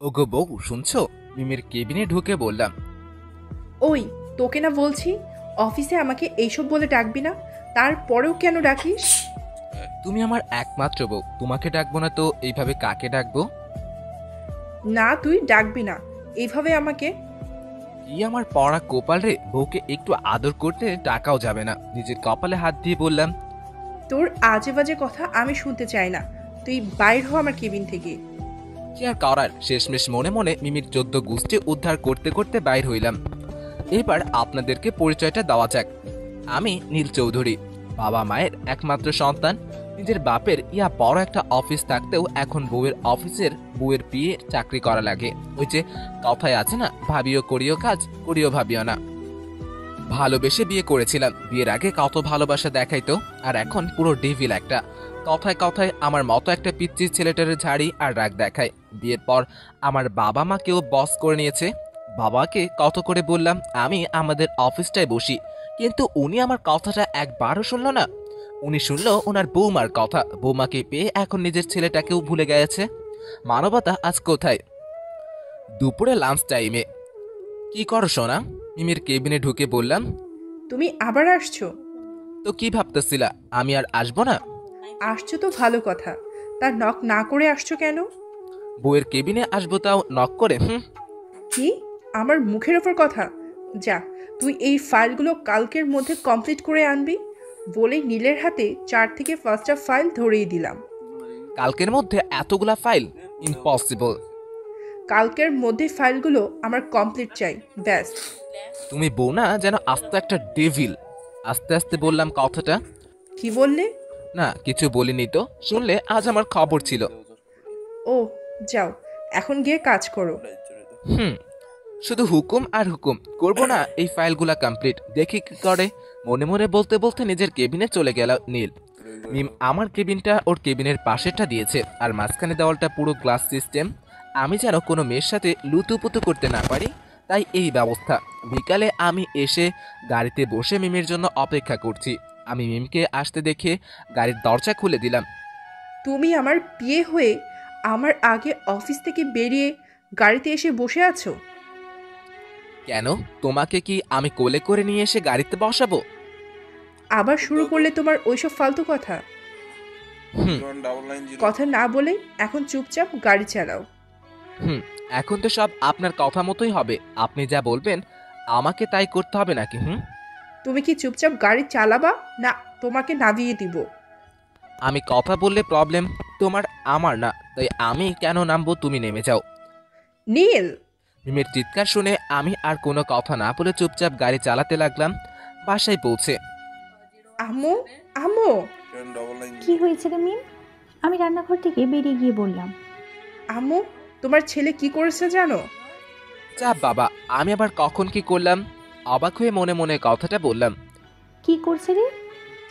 ওগো বউ, শুনছো? মিমির কেবিনে ঢুকে বললাম। ওই, তোকে না বলছি অফিসে আমাকে এইসব বলে ডাকবি না, তারপরেও কেন ডাকিস? তুমি আমার একমাত্র বউ, তোমাকে ডাকবো না তো এইভাবে কাকে ডাকবো? না, তুই ডাকবি না এইভাবে আমাকে। কি আমার পড়া কোপাল রে, বউকে একটু আদর করতে ডাকাও যাবে না। নিজের কপালে হাত দিয়ে বললাম। তোর আজে বাজে কথা আমি শুনতে চাই না। তুই বাইর হ আমার কেবিন থেকে। কি আর করার, শেষমেশ মনে মনে মিমির 14 গোষ্ঠী উদ্ধার করতে করতে বাইর হইলাম। এবার আপনাদেরকে পরিচয়টা দেওয়া যাক। আমি নীল চৌধুরী, বাবা মায়ের একমাত্র সন্তান। নিজের বাপের ইয়া বড় একটা অফিস থাকতেও এখন বউয়ের অফিসের বউয়ের বিয়ে চাকরি করা লাগে। ওই যে কথায় আছে না, ভাবিও করিও কাজ, করিও ভাবিও না। ভালোবেসে বিয়ে করেছিলাম, বিয়ের আগে কত ভালোবাসা দেখাইতো, আর এখন পুরো ডেভিল একটা। কথায় কথায় আমার মতো একটা পিচ্চি ছেলেটার ঝাড়ি আর রাগ দেখায়। বিয়ের পর আমার বাবা মাকেও বস করে নিয়েছে। বাবাকে কত করে বললাম আমি আমাদের অফিসটায় বসি, কিন্তু উনি আমার কথাটা একবারও শুনল না। উনি শুনলো ওনার বৌমার কথা, বৌমাকে পেয়ে এখন নিজের ছেলেটাকেও ভুলে গেছে। মানবতা আজ কোথায়? দুপুরে লাঞ্চ টাইমে। কি করো সোনা? মিমির কেবিনে ঢুকে বললাম। তুমি আবার আসছো? তো কি ভাবতেছিলা আমি আর আসবো না? আসছো তো ভালো কথা, তার নক না করে আসছো কেন? বউয়ের কেবিনে আসবো তাও নক করে? কি? আমার মুখের ওপর কথা? যা, তুই এই ফাইলগুলো কালকের মধ্যে কমপ্লিট করে আনবি বলেই নীলের হাতে 4 থেকে 5টা ফাইল ধরিয়ে দিলাম। কালকের মধ্যে এতগুলা ফাইল? ইম্পসিবল। কালকের মধ্যে ফাইলগুলো আমার কমপ্লিট চাই, ব্যাস। তুমি বউ না যেন আস্তে একটা ডেভিল। আস্তে আস্তে বললাম কথাটা। কি বললে? না কিছু বলিনি তো, শুনলে আজ আমার খবর ছিল। ও, যাও, এখন গিয়ে কাজ করো। হুম, শুধু হুকুম আর হুকুম, করবো না এই ফাইলগুলা কমপ্লিট, দেখি কি করে। মনে মনে বলতে বলতে নিজের কেবিনে চলে গেল নীল। মিম আমার কেবিনটা ওর কেবিনের পাশেরটা দিয়েছে, আর মাঝখানে দেওয়ালটা পুরো গ্লাস সিস্টেম। আমি যেন কোনো মেয়ের সাথে লুতুপুতু করতে না পারি, তাই এই ব্যবস্থা। বিকালে আমি এসে গাড়িতে বসে মিমের জন্য অপেক্ষা করছি। আমি মিমকে আসতে দেখে গাড়ির দরজা খুলে দিলাম। তুমি আমার বিয়ে হয়ে আমার আগে অফিস থেকে বেরিয়ে গাড়িতে এসে বসে আছো? কেন, তোমাকে কি আমি কোলে করে নিয়ে এসে গাড়িতে বসাবো? আবার শুরু করলে তোমার ওইসব ফালতু কথা। হুম। কথা না বলে এখন চুপচাপ গাড়ি চালাও। হুম, এখন তো সব আপনার কথা মতোই হবে। আপনি যা বলবেন আমাকে তাই করতে হবে নাকি? তুমি কি চুপচাপ গাড়ি চালাবা, না তোমাকে নামিয়ে দিব? আমি কথা বললে প্রবলেম তোমার, আমার না। তাই আমি কেন নামবো, তুমি নেমে যাও। নীল! মিমের চিৎকার শুনে আমি আর কোনো কথা না বলে চুপচাপ গাড়ি চালাতে লাগলাম। বাসায় পৌঁছে আম্মু, আম্মু! কি হয়েছে রে মিম? আমি রান্নাঘর থেকে বেরিয়ে গিয়ে বললাম। আম্মু, তোমার ছেলে কি করেছে জানো? চাপ বাবা, আমি আবার কখন কি করলাম? অবাক হয়ে মনে মনে কথাটা বললাম। কি করছে রে?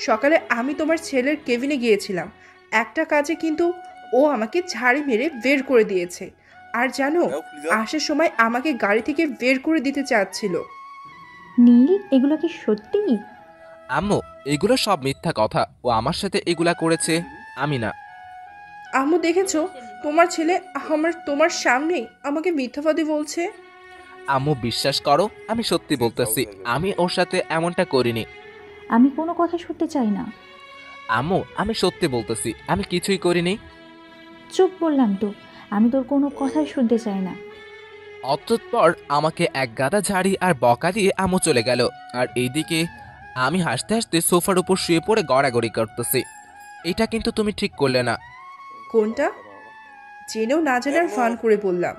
সকালে আমি তোমার ছেলের কেবিনে গিয়েছিলাম একটা কাজে, কিন্তু ও আমাকে ঝাড়ি মেরে বের করে দিয়েছে। আর জানো, আসার সময় আমাকে গাড়ি থেকে বের করে দিতে চাচ্ছিল। নীল, এগুলো কি সত্যি? আম্মু, এগুলো সব মিথ্যা কথা। ও আমার সাথে এগুলা করেছে, আমি না। আম্মু, দেখেছো তোমার ছেলে তোমার সামনেই আমাকে মিথ্যাবাদী বলছে। আম্মু বিশ্বাস করো, আমি সত্যি বলতেছি, আমি ওর সাথে এমনটা করিনি। আমি কোনো কথা শুনতে চাই না। আম্মু আমি সত্যি বলতেছি, আমি কিছুই করিনি। চুপ বললাম তো, আমি তোর কোনো কথাই শুনতে চাই না। অতঃপর আমাকে এক গাদা ঝাড়ি আর বকা দিয়ে আম্মু চলে গেল। আর এইদিকে আমি হাসতে হাসতে সোফার উপর শুয়ে পড়ে গড়াগড়ি করতেছি। এটা কিন্তু তুমি ঠিক করলে না। কোনটা? জেনেও না জানার ফান করে বললাম।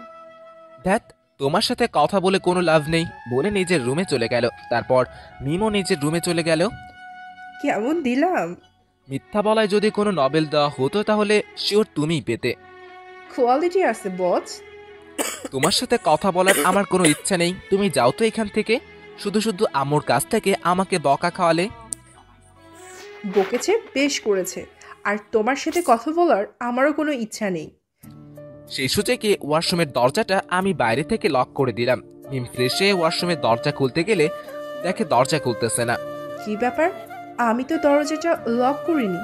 ধ্যাত, তোমার সাথে কথা বলে কোনো লাভ নেই বলে নিজের রুমে চলে গেল। তারপর মিমও নিজের রুমে চলে গেল। কেমন দিলাম? মিথ্যা বলায় যদি কোনো নবেল দেওয়া হতো তাহলে শিওর তুমিই পেতে। কোয়ালিটি আছে বস। তোমার সাথে কথা বলার আমার কোনো ইচ্ছা নেই, তুমি যাও তো এখান থেকে। শুধু শুধু আম্মুর কাছ থেকে আমাকে বকা খাওয়ালে। বকেছে, বেশ করেছে। আর তোমার সাথে কথা বলার আমারও কোনো ইচ্ছা নেই। সেই সুযোগে ওয়াশরুমের দরজাটা আমি বাইরে থেকে লক করে দিলাম। মিম ফ্রেশ হয়ে ওয়াশরুমের দরজা খুলতে গেলে দেখে দরজা খুলতেছে না। কি ব্যাপার? আমি তো দরজাটা লক করিনি,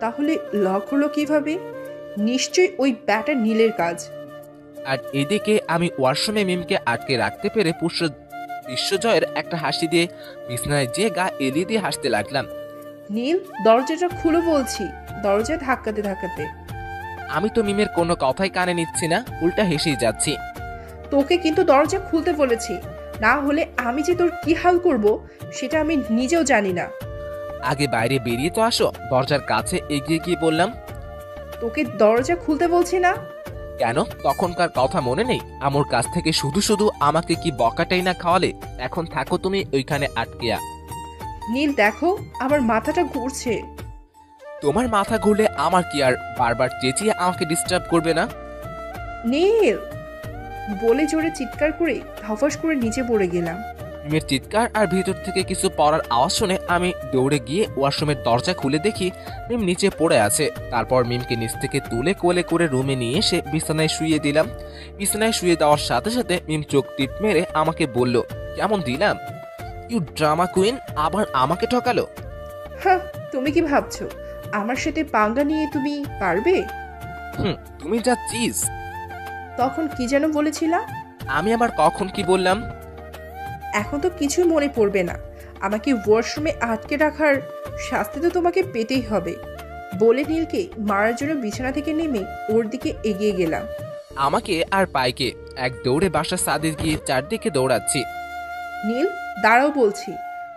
তাহলে লক হলো কিভাবে? নিশ্চয়ই ওই ব্যাটা নীলের কাজ। আর এদিকে আমি ওয়াশরুমে মিমকে আটকে রাখতে পেরে বিশ্বজয়ের একটা হাসি দিয়ে বিছানায় যেয়ে গা এলিয়ে দিয়ে হাসতে লাগলাম। নীল, দরজাটা খুলে বলছি। দরজা ধাক্কাতে ধাক্কাতে। আমি তো মিমের কোনো কথাই কানে নিচ্ছি না, উল্টা হেসেই যাচ্ছি। তোকে কিন্তু দরজা খুলতে বলেছি, না হলে আমি যে তোর কি হাল করব সেটা আমি নিজেও জানি না। আগে বাইরে বেরিয়ে তো আসো। দরজার কাছে এগিয়ে গিয়ে বললাম। তোকে দরজা খুলতে বলছি না? কেন, তখনকার কথা মনে নেই? আমার কাছ থেকে শুধু শুধু আমাকে কি বকাটাই না খাওয়ালে? এখন থাকো তুমি ওইখানে আটকিয়া। নীল দেখো, আমার মাথাটা ঘুরছে। তোমার মাথা ঘুরলে আমার কি আর বারবার চেঁচিয়ে আমাকে ডিস্টার্ব করবে না? নীল বলে জোরে চিৎকার করে ধফাস করে নিচে পড়ে গেলাম। মিমের চিৎকার আর ভিতর থেকে কিছু পড়ার আওয়াজ শুনে আমি দৌড়ে গিয়ে ওয়াশরুমের দরজা খুলে দেখি মিম নিচে পড়ে আছে। তারপর মিমকে নিচ থেকে তুলে কোলে করে রুমে নিয়ে এসে বিছানায় শুইয়ে দিলাম। বিছানায় শুয়ে দেওয়ার সাথে সাথে মিম চোখ টিপ মেরে আমাকে বলল, কেমন দিলাম? ইউ ড্রামা কুইন, আবার আমাকে ঠকালো। হ্যাঁ, তুমি কি ভাবছো আমার সাথে পাঙ্গা নিয়ে তুমি পারবে? তুমি যা চিজ। তখন কি যেন বলেছিলাম? আমি আবার কখন কি বললাম? এখন তো কিছুই মনে পড়বে না। আমাকে ওয়াশরুমে আটকে রাখার শাস্তি তো তোমাকে পেতেই হবে। বলে নীলকে মারার জন্য বিছানা থেকে নেমে ওর দিকে এগিয়ে গেলাম। আমাকে আর পাইকে এক দৌড়ে বাসার ছাদে গিয়ে চারদিকে দৌড়াচ্ছি। নীল দাঁড়াও বলছি,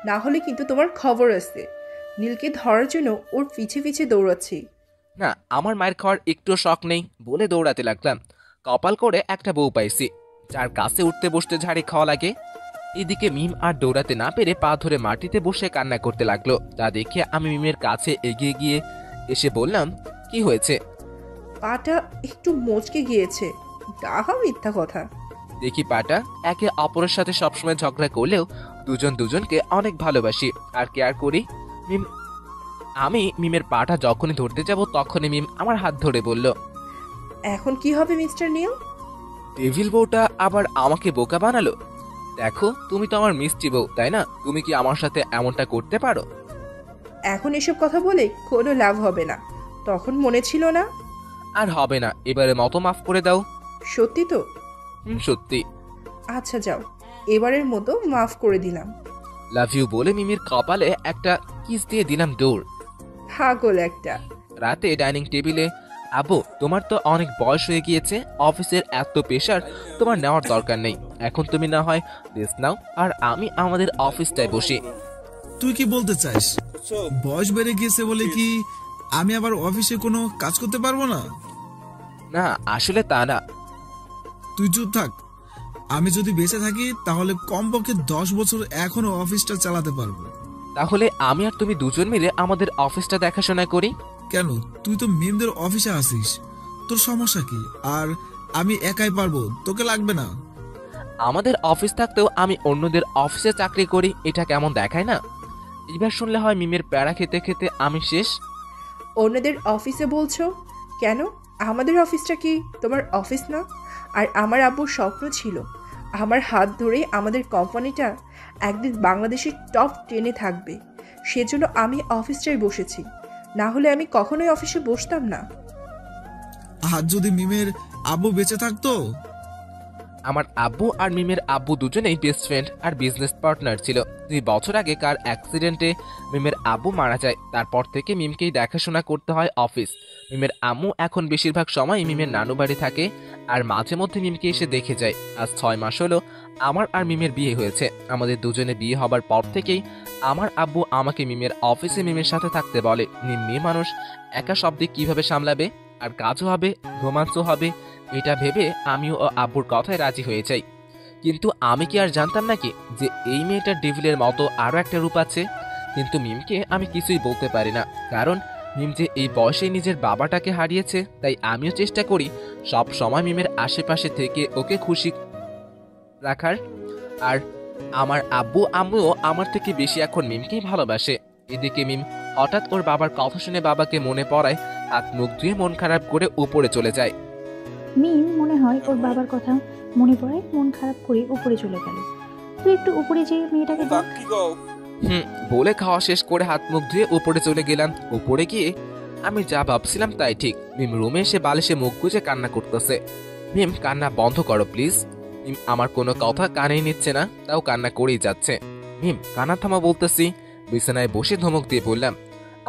না হলে কিন্তু তোমার খবর আছে। নীলকে ধরার জন্য ওর পিছে পিছে দৌড়াচ্ছি। না, আমার মায়ের খাওয়ার একটু শখ নেই বলে দৌড়াতে লাগলাম। কপাল করে একটা বউ পাইছি যার কাছে উঠতে বসতে ঝাড়ি খাওয়া লাগে। এদিকে মিম আর দৌড়াতে না পেরে পা ধরে মাটিতে বসে কান্না করতে লাগলো। তা দেখে আমি মিমের কাছে এগিয়ে গিয়ে এসে বললাম, কি হয়েছে? পাটা একটু মচকে গিয়েছে। ডাহা মিথ্যা কথা। দেখি পাটা। একে অপরের সাথে সবসময় ঝগড়া করলেও দুজন দুজনকে অনেক ভালোবাসি আর কেয়ার করি। আমি মিমের পাটা যখনই ধরতে যাব তখনই মিম আমার হাত ধরে বলল, এখন কি হবে মিস্টার নীল? ডেভিল বউটা আবার আমাকে বোকা বানালো। দেখো, তুমি তো আমার মিষ্টি বউ, তাই না? তুমি কি আমার সাথে এমনটা করতে পারো? এখন এসব কথা বলে কোনো লাভ হবে না। তখন মনে ছিল না? আর হবে না, এবারে মতো মাফ করে দাও। সত্যি তো? সত্যি। আচ্ছা যাও, এবারের মতো মাফ করে দিলাম। লাভ ইউ বলে মিমির কপালে একটা কিস দিয়ে দিলাম দৌড়। পাগল একটা। রাতে ডাইনিং টেবিলে, আব্বু তোমার তো অনেক বয়স হয়ে গিয়েছে, অফিসের এত প্রেশার তোমার নেওয়ার দরকার নেই। এখন তুমি না হয় রেস্ট নাও আর আমি আমাদের অফিসটায় বসি। তুই কি বলতে চাস? বয়স বেড়ে গিয়েছে বলে কি আমি আবার অফিসে কোনো কাজ করতে পারবো না? না, আসলে তা না। তুই চুপ থাক। আমি যদি বেঁচে থাকি তাহলে কমপক্ষে 10 বছর এখনো অফিসটা চালাতে পারবো। তাহলে আমি আর তুমি দুজন মিলে আমাদের অফিসটা দেখাশোনা করি। কেন? তুই তো মিমদের অফিসে আসিস, তোর সমস্যা কি? আর আমি একাই পারবো, তোকে লাগবে না। আমাদের অফিস থাকতেও আমি অন্যদের অফিসে চাকরি করি, এটা কেমন দেখায় না? এবার শুনলে হয় মিমের প্যারা খেতে খেতে আমি শেষ। অন্যদের অফিসে বলছো কেন? আমাদের অফিসটা কি তোমার অফিস না? আর আমার আব্বুর স্বপ্ন ছিল আমার হাত ধরে আমাদের কোম্পানিটা একদিন বাংলাদেশের টপ 10-এ থাকবে। সেজন্য আমি অফিসটাই বসেছি, না হলে আমি কখনোই অফিসে বসতাম না। আর যদি মিমের আব্বু বেঁচে থাকতো? আমার আব্বু আর মিমের আব্বু দুজনেই বেস্ট ফ্রেন্ড আর বিজনেস পার্টনার ছিল। 2 বছর আগে কার অ্যাক্সিডেন্টে মিমের আব্বু মারা যায়। তারপর থেকে মিমকেই দেখাশোনা করতে হয় অফিস। মিমের আম্মু এখন বেশিরভাগ সময় মিমের নানু বাড়ি থাকে আর মাঝে মধ্যে মিমকে এসে দেখে যায়। আজ 6 মাস হলো আমার আর মিমের বিয়ে হয়েছে। আমাদের দুজনে বিয়ে হবার পর থেকেই আমার আব্বু আমাকে মিমের অফিসে মিমের সাথে থাকতে বলে। মিম মেয়ে মানুষ, একা সব দিক কিভাবে সামলাবে, আর কাজও হবে, রোমাঞ্চও হবে, এটা ভেবে আমিও আব্বুর কথায় রাজি হয়ে যাই। কিন্তু আমি কি আর জানতাম নাকি যে এই মেয়েটার ডেভিলের মতো আরো একটা রূপ আছে। কিন্তু মিমকে আমি কিছুই বলতে পারি না, কারণ মিম যে এই বয়সে নিজের বাবাটাকে হারিয়েছে। তাই আমিও চেষ্টা করি সব সময় মিমের আশেপাশে থেকে ওকে খুশি রাখার। আর আমার আব্বু আম্মুও আমার থেকে বেশি এখন মিমকেই ভালোবাসে। এদিকে মিম হঠাৎ ওর বাবার কথা শুনে বাবাকে মনে পড়ায়, হাত মুখ ধুয়ে মন খারাপ করে উপরে চলে যায়। মিম মনে হয় ওর বাবার কথা মনে পড়ে মন খারাপ করে উপরে চলে গেল। তুই একটু উপরে যেয়ে মেয়েটাকে দেখ। বলে খাওয়া শেষ করে হাত মুখ ধুয়ে উপরে চলে গেলাম। উপরে গিয়ে আমি যা ভাবছিলাম তাই ঠিক। মিম রুমে এসে বালিশে মুখ গুজে কান্না করতেছে। মিম কান্না বন্ধ করো প্লিজ। মিম আমার কোনো কথা কানেই নিচ্ছে না, তাও কান্না করেই যাচ্ছে। মিম কান্না থামা বলতেছি। বিছানায় বসে ধমক দিয়ে বললাম।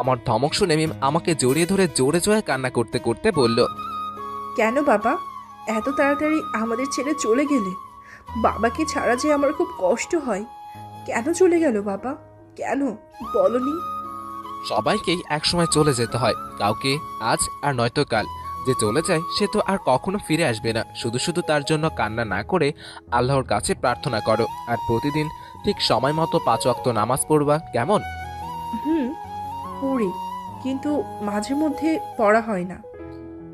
আমার ধমক শুনে মিম আমাকে জড়িয়ে ধরে জোরে জোরে কান্না করতে করতে বলল, কেন বাবা এত তাড়াতাড়ি আমাদের ছেড়ে চলে গেলে? বাবাকে ছাড়া যে আমার খুব কষ্ট হয়। কেন চলে গেল বাবা? কেন বলনি? সবাইকেই একসময় চলে যেতে হয়, কাউকে আজ আর নয়তো কাল। যে চলে যায় সে তো আর কখনো ফিরে আসবে না। শুধু শুধু তার জন্য কান্না না করে আল্লাহর কাছে প্রার্থনা করো, আর প্রতিদিন ঠিক সময় মতো 5 ওয়াক্ত নামাজ পড়বা, কেমন? হুম, পড়ি, কিন্তু মাঝে মধ্যে পড়া হয় না।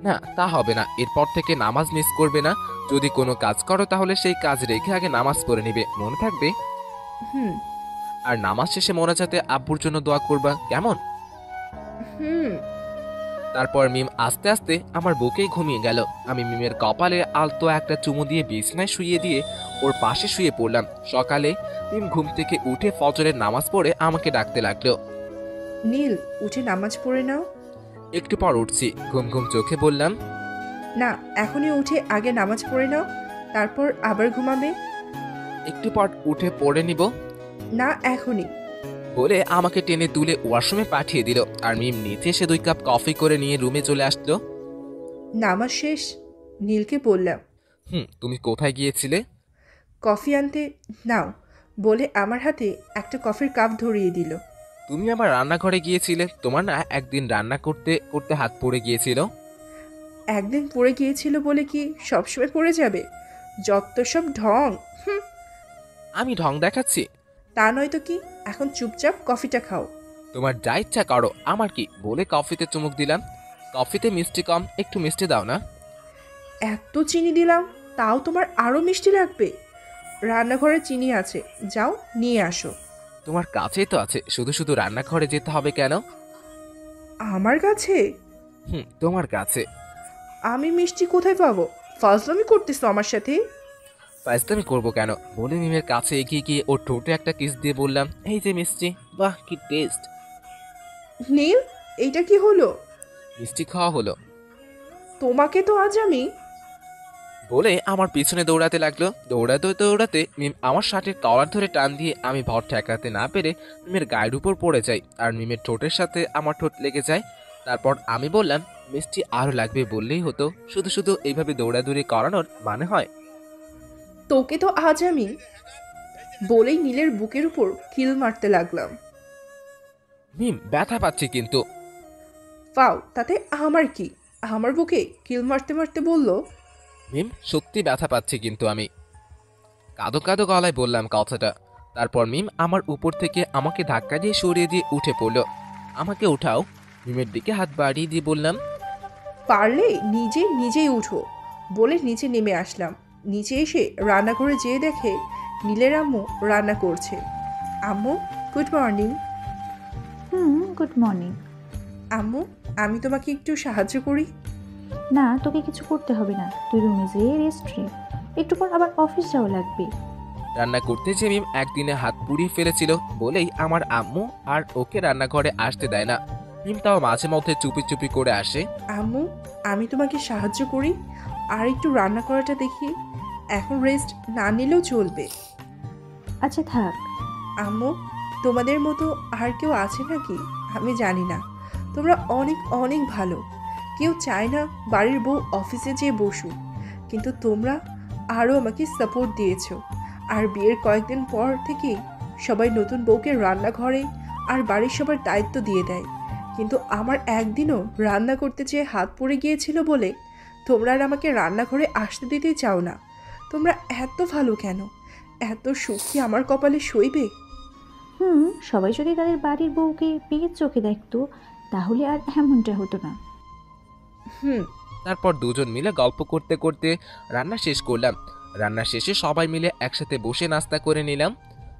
না তা হবে না, এরপর থেকে নামাজ মিস করবে না। যদি কোনো কাজ করো তাহলে সেই কাজ রেখে আগে নামাজ পড়ে নিবে, মনে থাকবে? হুম আর নামাজ শেষে মোনাজাতে আব্বুর জন্য দোয়া করবা, কেমন? হুম। তারপর মিম আস্তে আস্তে আমার বুকেই ঘুমিয়ে গেল। আমি মিমের কপালে আলতো একটা চুমু দিয়ে বিছানায় শুইয়ে দিয়ে ওর পাশে শুয়ে পড়লাম। সকালে মিম ঘুম থেকে উঠে ফজরের নামাজ পড়ে আমাকে ডাকতে লাগলো। নীল, উঠে নামাজ পড়ে নাও। একটু পর উঠছি, ঘুম ঘুম চোখে বললাম, না, এখনই উঠে আগে নামাজ পড়ে নাও, তারপর আবার ঘুমাবে। একটু পর উঠে পড়ে নিব না, এখনই। বলে আমাকে টেনে তুলে ওয়াশরুমে পাঠিয়ে দিল। আর মিম নিচে এসে 2 কাপ কফি করে নিয়ে রুমে চলে আসলো। নামাজ শেষ। নীলকে বললাম, তুমি কোথায় গিয়েছিলে? কফি আনতে। নাও বলে আমার হাতে একটা কফির কাপ ধরিয়ে দিল। তুমি আবার রান্নাঘরে গিয়েছিলে? তোমার না একদিন রান্না করতে করতে হাত পড়ে গিয়েছিল? একদিন পড়ে গিয়েছিল বলে কি সবসময় পড়ে যাবে? যত সব ঢং। হুম। আমি ঢং দেখাচ্ছি? তা নয় তো কি, এখন চুপচাপ কফিটা খাও। তোমার যা ইচ্ছা করো, আমার কি? বলে কফিতে চুমুক দিলাম। কফিতে মিষ্টি কম, একটু মিষ্টি দাও না। এত চিনি দিলাম, তাও তোমার আরো মিষ্টি লাগবে? রান্নাঘরে চিনি আছে, যাও নিয়ে আসো। তোমার কাছেই তো আছে, শুধু শুধু রান্নাঘরে যেতে হবে কেন? আমার কাছে? তোমার কাছে। আমি মিষ্টি কোথায় পাবো? ফাজলামি করতেছো আমার সাথে? ফাইজলামি করবো কেন? বলে মিমের কাছে এগিয়ে গিয়ে ওর ঠোঁটে একটা কিস দিয়ে বললাম, এই যে মিষ্টি, বাহ কি টেস্ট। নীল, এইটা কি হলো? মিষ্টি খাওয়া হলো। তোমাকে তো আজ আমি। বলে আমার পিছনে দৌড়াতে লাগলো। দৌড়াতে দৌড়াতে মিম আমার শার্টের কলার ধরে টান দিয়ে আমি ভর ঠেকাতে না পেরে মিমের গায়ের উপর পড়ে যাই, আর মিমের ঠোঁটের সাথে আমার ঠোঁট লেগে যায়। তারপর আমি বললাম, মিষ্টি আরো লাগবে বললেই হতো, শুধু শুধু এইভাবে দৌড়াদৌড়ি করানোর মানে হয়? তোকে তো আজ আমি। বলেই নীলের বুকের উপর কিল মারতে লাগলাম। মিম ব্যথা পাচ্ছি কিন্তু। পাও, তাতে আমার কি? আমার বুকে কিল মারতে মারতে বলল, মিম সত্যি ব্যথা পাচ্ছি কিন্তু আমি। কাঁদো কাঁদো গলায় বললাম কথাটা। তারপর মিম আমার উপর থেকে আমাকে ধাক্কা দিয়ে সরিয়ে দিয়ে উঠে পড়লো। আমাকে উঠাও। মিমের দিকে হাত বাড়িয়ে দিয়ে বললাম, পারলে নিজে নিজেই উঠো। বলে নিচে নেমে আসলাম। নিচে এসে রান্নাঘরে যেয়ে দেখে নীলের আম্মু রান্না করছে। আম্মু, গুড মর্নিং। Good morning. আম্মু, আমি তোমাকে একটু সাহায্য করি? না, তোকে কিছু করতে হবে না, তুই রুমে যেয়ে রেস্ট নে, একটু পর আবার অফিস যাওয়া লাগবে। রান্না করতে যে মিম একদিনে হাত পুড়িয়ে ফেলেছিল বলেই আমার আম্মু আর ওকে রান্নাঘরে আসতে দেয় না। মিম তাও মাঝে মধ্যে চুপি চুপি করে আসে। আম্মু, আমি তোমাকে সাহায্য করি, আর একটু রান্না করাটা দেখি। এখন রেস্ট না নিলেও চলবে। আচ্ছা থাক। আম্মু, তোমাদের মতো আর কেউ আছে নাকি? আমি জানি না, তোমরা অনেক অনেক ভালো। কেউ চায় না বাড়ির বউ অফিসে যেয়ে বসুক, কিন্তু তোমরা আরও আমাকে সাপোর্ট দিয়েছো। আর বিয়ের কয়েকদিন পর থেকেই সবাই নতুন বউকে রান্নাঘরে আর বাড়ির সবার দায়িত্ব দিয়ে দেয়, কিন্তু আমার একদিনও রান্না করতে যেয়ে হাত পড়ে গিয়েছিল বলে তোমরা আর আমাকে রান্নাঘরে আসতে দিতেই চাও না। তোমরা এত ভালো কেন? এত সুখ কি আমার কপালে সইবে? সবাই যদি তাদের বাড়ির বউকে বিয়ের চোখে দেখতো তাহলে আর এমনটা হতো না। তারপর দুজন মিলে গল্প করতে করতে রান্না শেষ করলাম। রান্না শেষে সবাই মিলে একসাথে বসে নাস্তা করে নিলাম।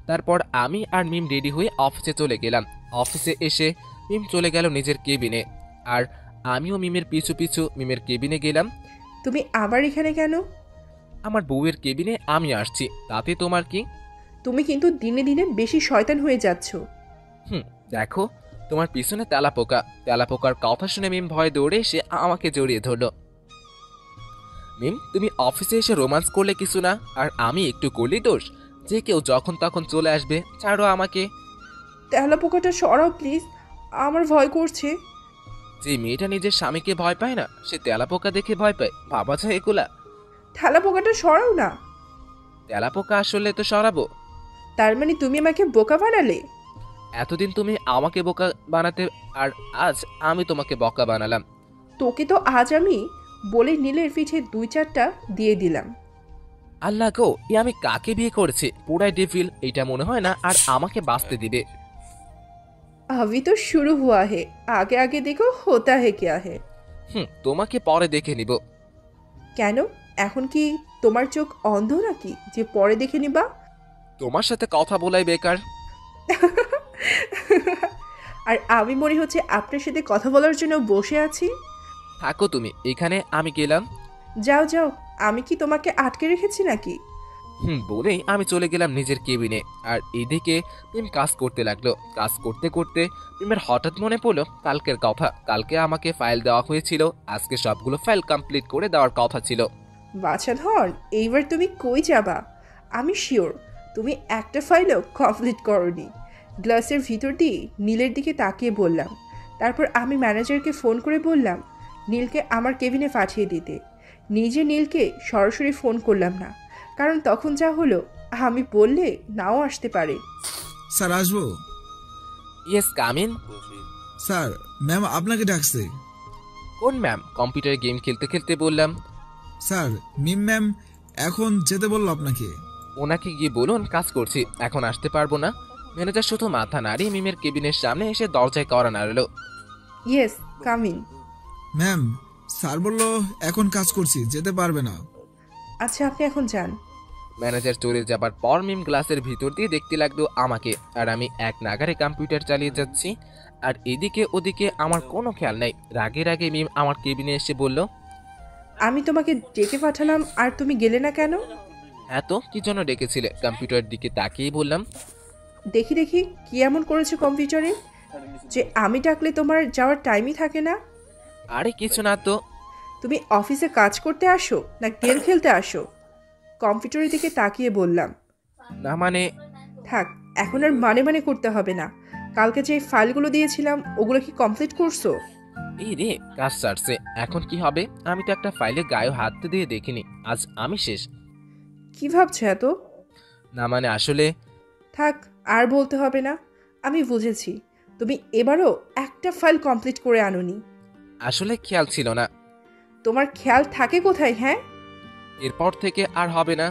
তারপর আমি আর মিম রেডি হয়ে অফিসে চলে গেলাম। অফিসে এসে মিম চলে গেল নিজের কেবিনে, আর আমিও মিমের পিছু পিছু মিমের কেবিনে গেলাম। তুমি আবার এখানে কেন? আমার বউয়ের কেবিনে আমি আসছি, তাতে তোমার কি? তুমি কিন্তু দিনে দিনে বেশি শয়তান হয়ে যাচ্ছ। দেখো, তোমার পিছনে তেলাপোকা। তেলাপোকার কথা শুনে মিম ভয়ে দৌড়ে এসে আমাকে জড়িয়ে ধরল। মিম, তুমি অফিসে এসে রোমান্স করলে কিছু না, আর আমি একটু করলেই দোষ? যে কেউ যখন তখন চলে আসবে, ছাড়ো আমাকে। তেলাপোকাটা সরাও প্লিজ, আমার ভয় করছে। যে মেয়েটা নিজের স্বামীকে ভয় পায় না, সে তেলাপোকা দেখে ভয় পায়? বাবা যায় এগুলা। তেলাপোকাটা সরাও না। তেলাপোকা আসলে তো সরাবো। তার মানে তুমি আমাকে বোকা বানালে? এতদিন তুমি আমাকে বোকা বানাতে, আর আজ আমি তোমাকে বোকা বানালাম। তোকে তো আজ আমি বলে নীলের পিঠে 2-4টা দিয়ে দিলাম। আল্লাহ গো, আমি কাকে বিয়ে করেছি? পুরাই ডেভিল। এটা মনে হয় না আর আমাকে বাঁচতে দিবে। अभी तो शुरू हुआ है, आगे आगे देखो होता है क्या है। তোমাকে পরে দেখে নিব। কেন, এখন কি তোমার চোখ অন্ধ নাকি যে পরে দেখে নিবা? তোমার সাথে কথা বলাই বেকার। আর আমি মনে হচ্ছে আপনার সাথে কথা বলার জন্য বসে আছি। থাকো তুমি এখানে, আমি গেলাম। যাও যাও, আমি কি তোমাকে আটকে রেখেছি নাকি? বলেই আমি চলে গেলাম নিজের কেবিনে। আর এদিকে মিম কাজ করতে লাগলো। কাজ করতে করতে মিমের হঠাৎ মনে পড়লো কালকের কথা। কালকে আমাকে ফাইল দেওয়া হয়েছিল, আজকে সবগুলো ফাইল কমপ্লিট করে দেওয়ার কথা ছিল। বাছা ধন, এইবার তুমি কই যাবা? আমি শিওর তুমি একটা ফাইলও কমপ্লিট করনি। গ্লাসের ভিতর দিয়ে নীলের দিকে তাকিয়ে বললাম। তারপর আমি ম্যানেজারকে ফোন করে বললাম নীলকে আমার কেবিনে পাঠিয়ে দিতে। নিজে নীলকে সরাসরি ফোন করলাম না, কারণ তখন যা হলো আমি বললে নাও আসতে পারে। স্যার আসবো? Yes, come in. স্যার, ম্যাম আপনাকে ডাকছে। কোন ম্যাম? কম্পিউটারে গেম খেলতে খেলতে বললাম। স্যার, মিম ম্যাম এখন যেতে বললো আপনাকে। ওনাকে গিয়ে বলুন কাজ করছি, এখন আসতে পারবো না। ম্যানেজার শুধু মাথা নাড়িয়ে মিমের কেবিনের সামনে এসে দরজায় কড়া নাড়লো। Yes, come in. ম্যাম, স্যার বললো এখন কাজ করছি, যেতে পারবে না। আচ্ছা, আপনি এখন যান। ম্যানেজার চলে যাবার পর মিম গ্লাসের ভিতর দিয়ে দেখতে লাগলো আমাকে, আর আমি এক নাগারে কম্পিউটার চালিয়ে যাচ্ছি। আর এদিকে ওদিকে আমার কোনো খেয়াল নাই। রাগে রাগে মিম আমার কেবিনে এসে বলল, আমি তোমাকে ডেকে পাঠালাম আর তুমি গেলে না কেন? এত কি জন্য ডেকেছিলে? কম্পিউটারের দিকে তাকিয়ে বললাম। দেখি দেখি কি এমন করেছে কম্পিউটারে যে আমি ডাকলে তোমার যাওয়ার টাইমই থাকে না? আরে কিছু না তো। তুমি অফিসে কাজ করতে আসো না গেম খেলতে আসো? কম্পিউটারের দিকে তাকিয়ে বললাম। না মানে? থাক, এখন আর মানে মানে করতে হবে না। কালকে যে ফাইলগুলো দিয়েছিলাম ওগুলো কি কমপ্লিট করছো? এই রে, কাজ সারছে। এখন কি হবে? আমি তো একটা ফাইলে গায়ে হাত দিয়ে দেখিনি। আজ আমি শেষ। কি ভাবছো এত? না মানে আসলে। থাক, আর বলতে হবে না, আমি বুঝেছি। তুমি এবারও একটা ফাইল কমপ্লিট করে আনোনি। আসলে খেয়াল ছিল না। তোমার খেয়াল থাকে কোথায়? হ্যাঁ, এরপর থেকে আর হবে না।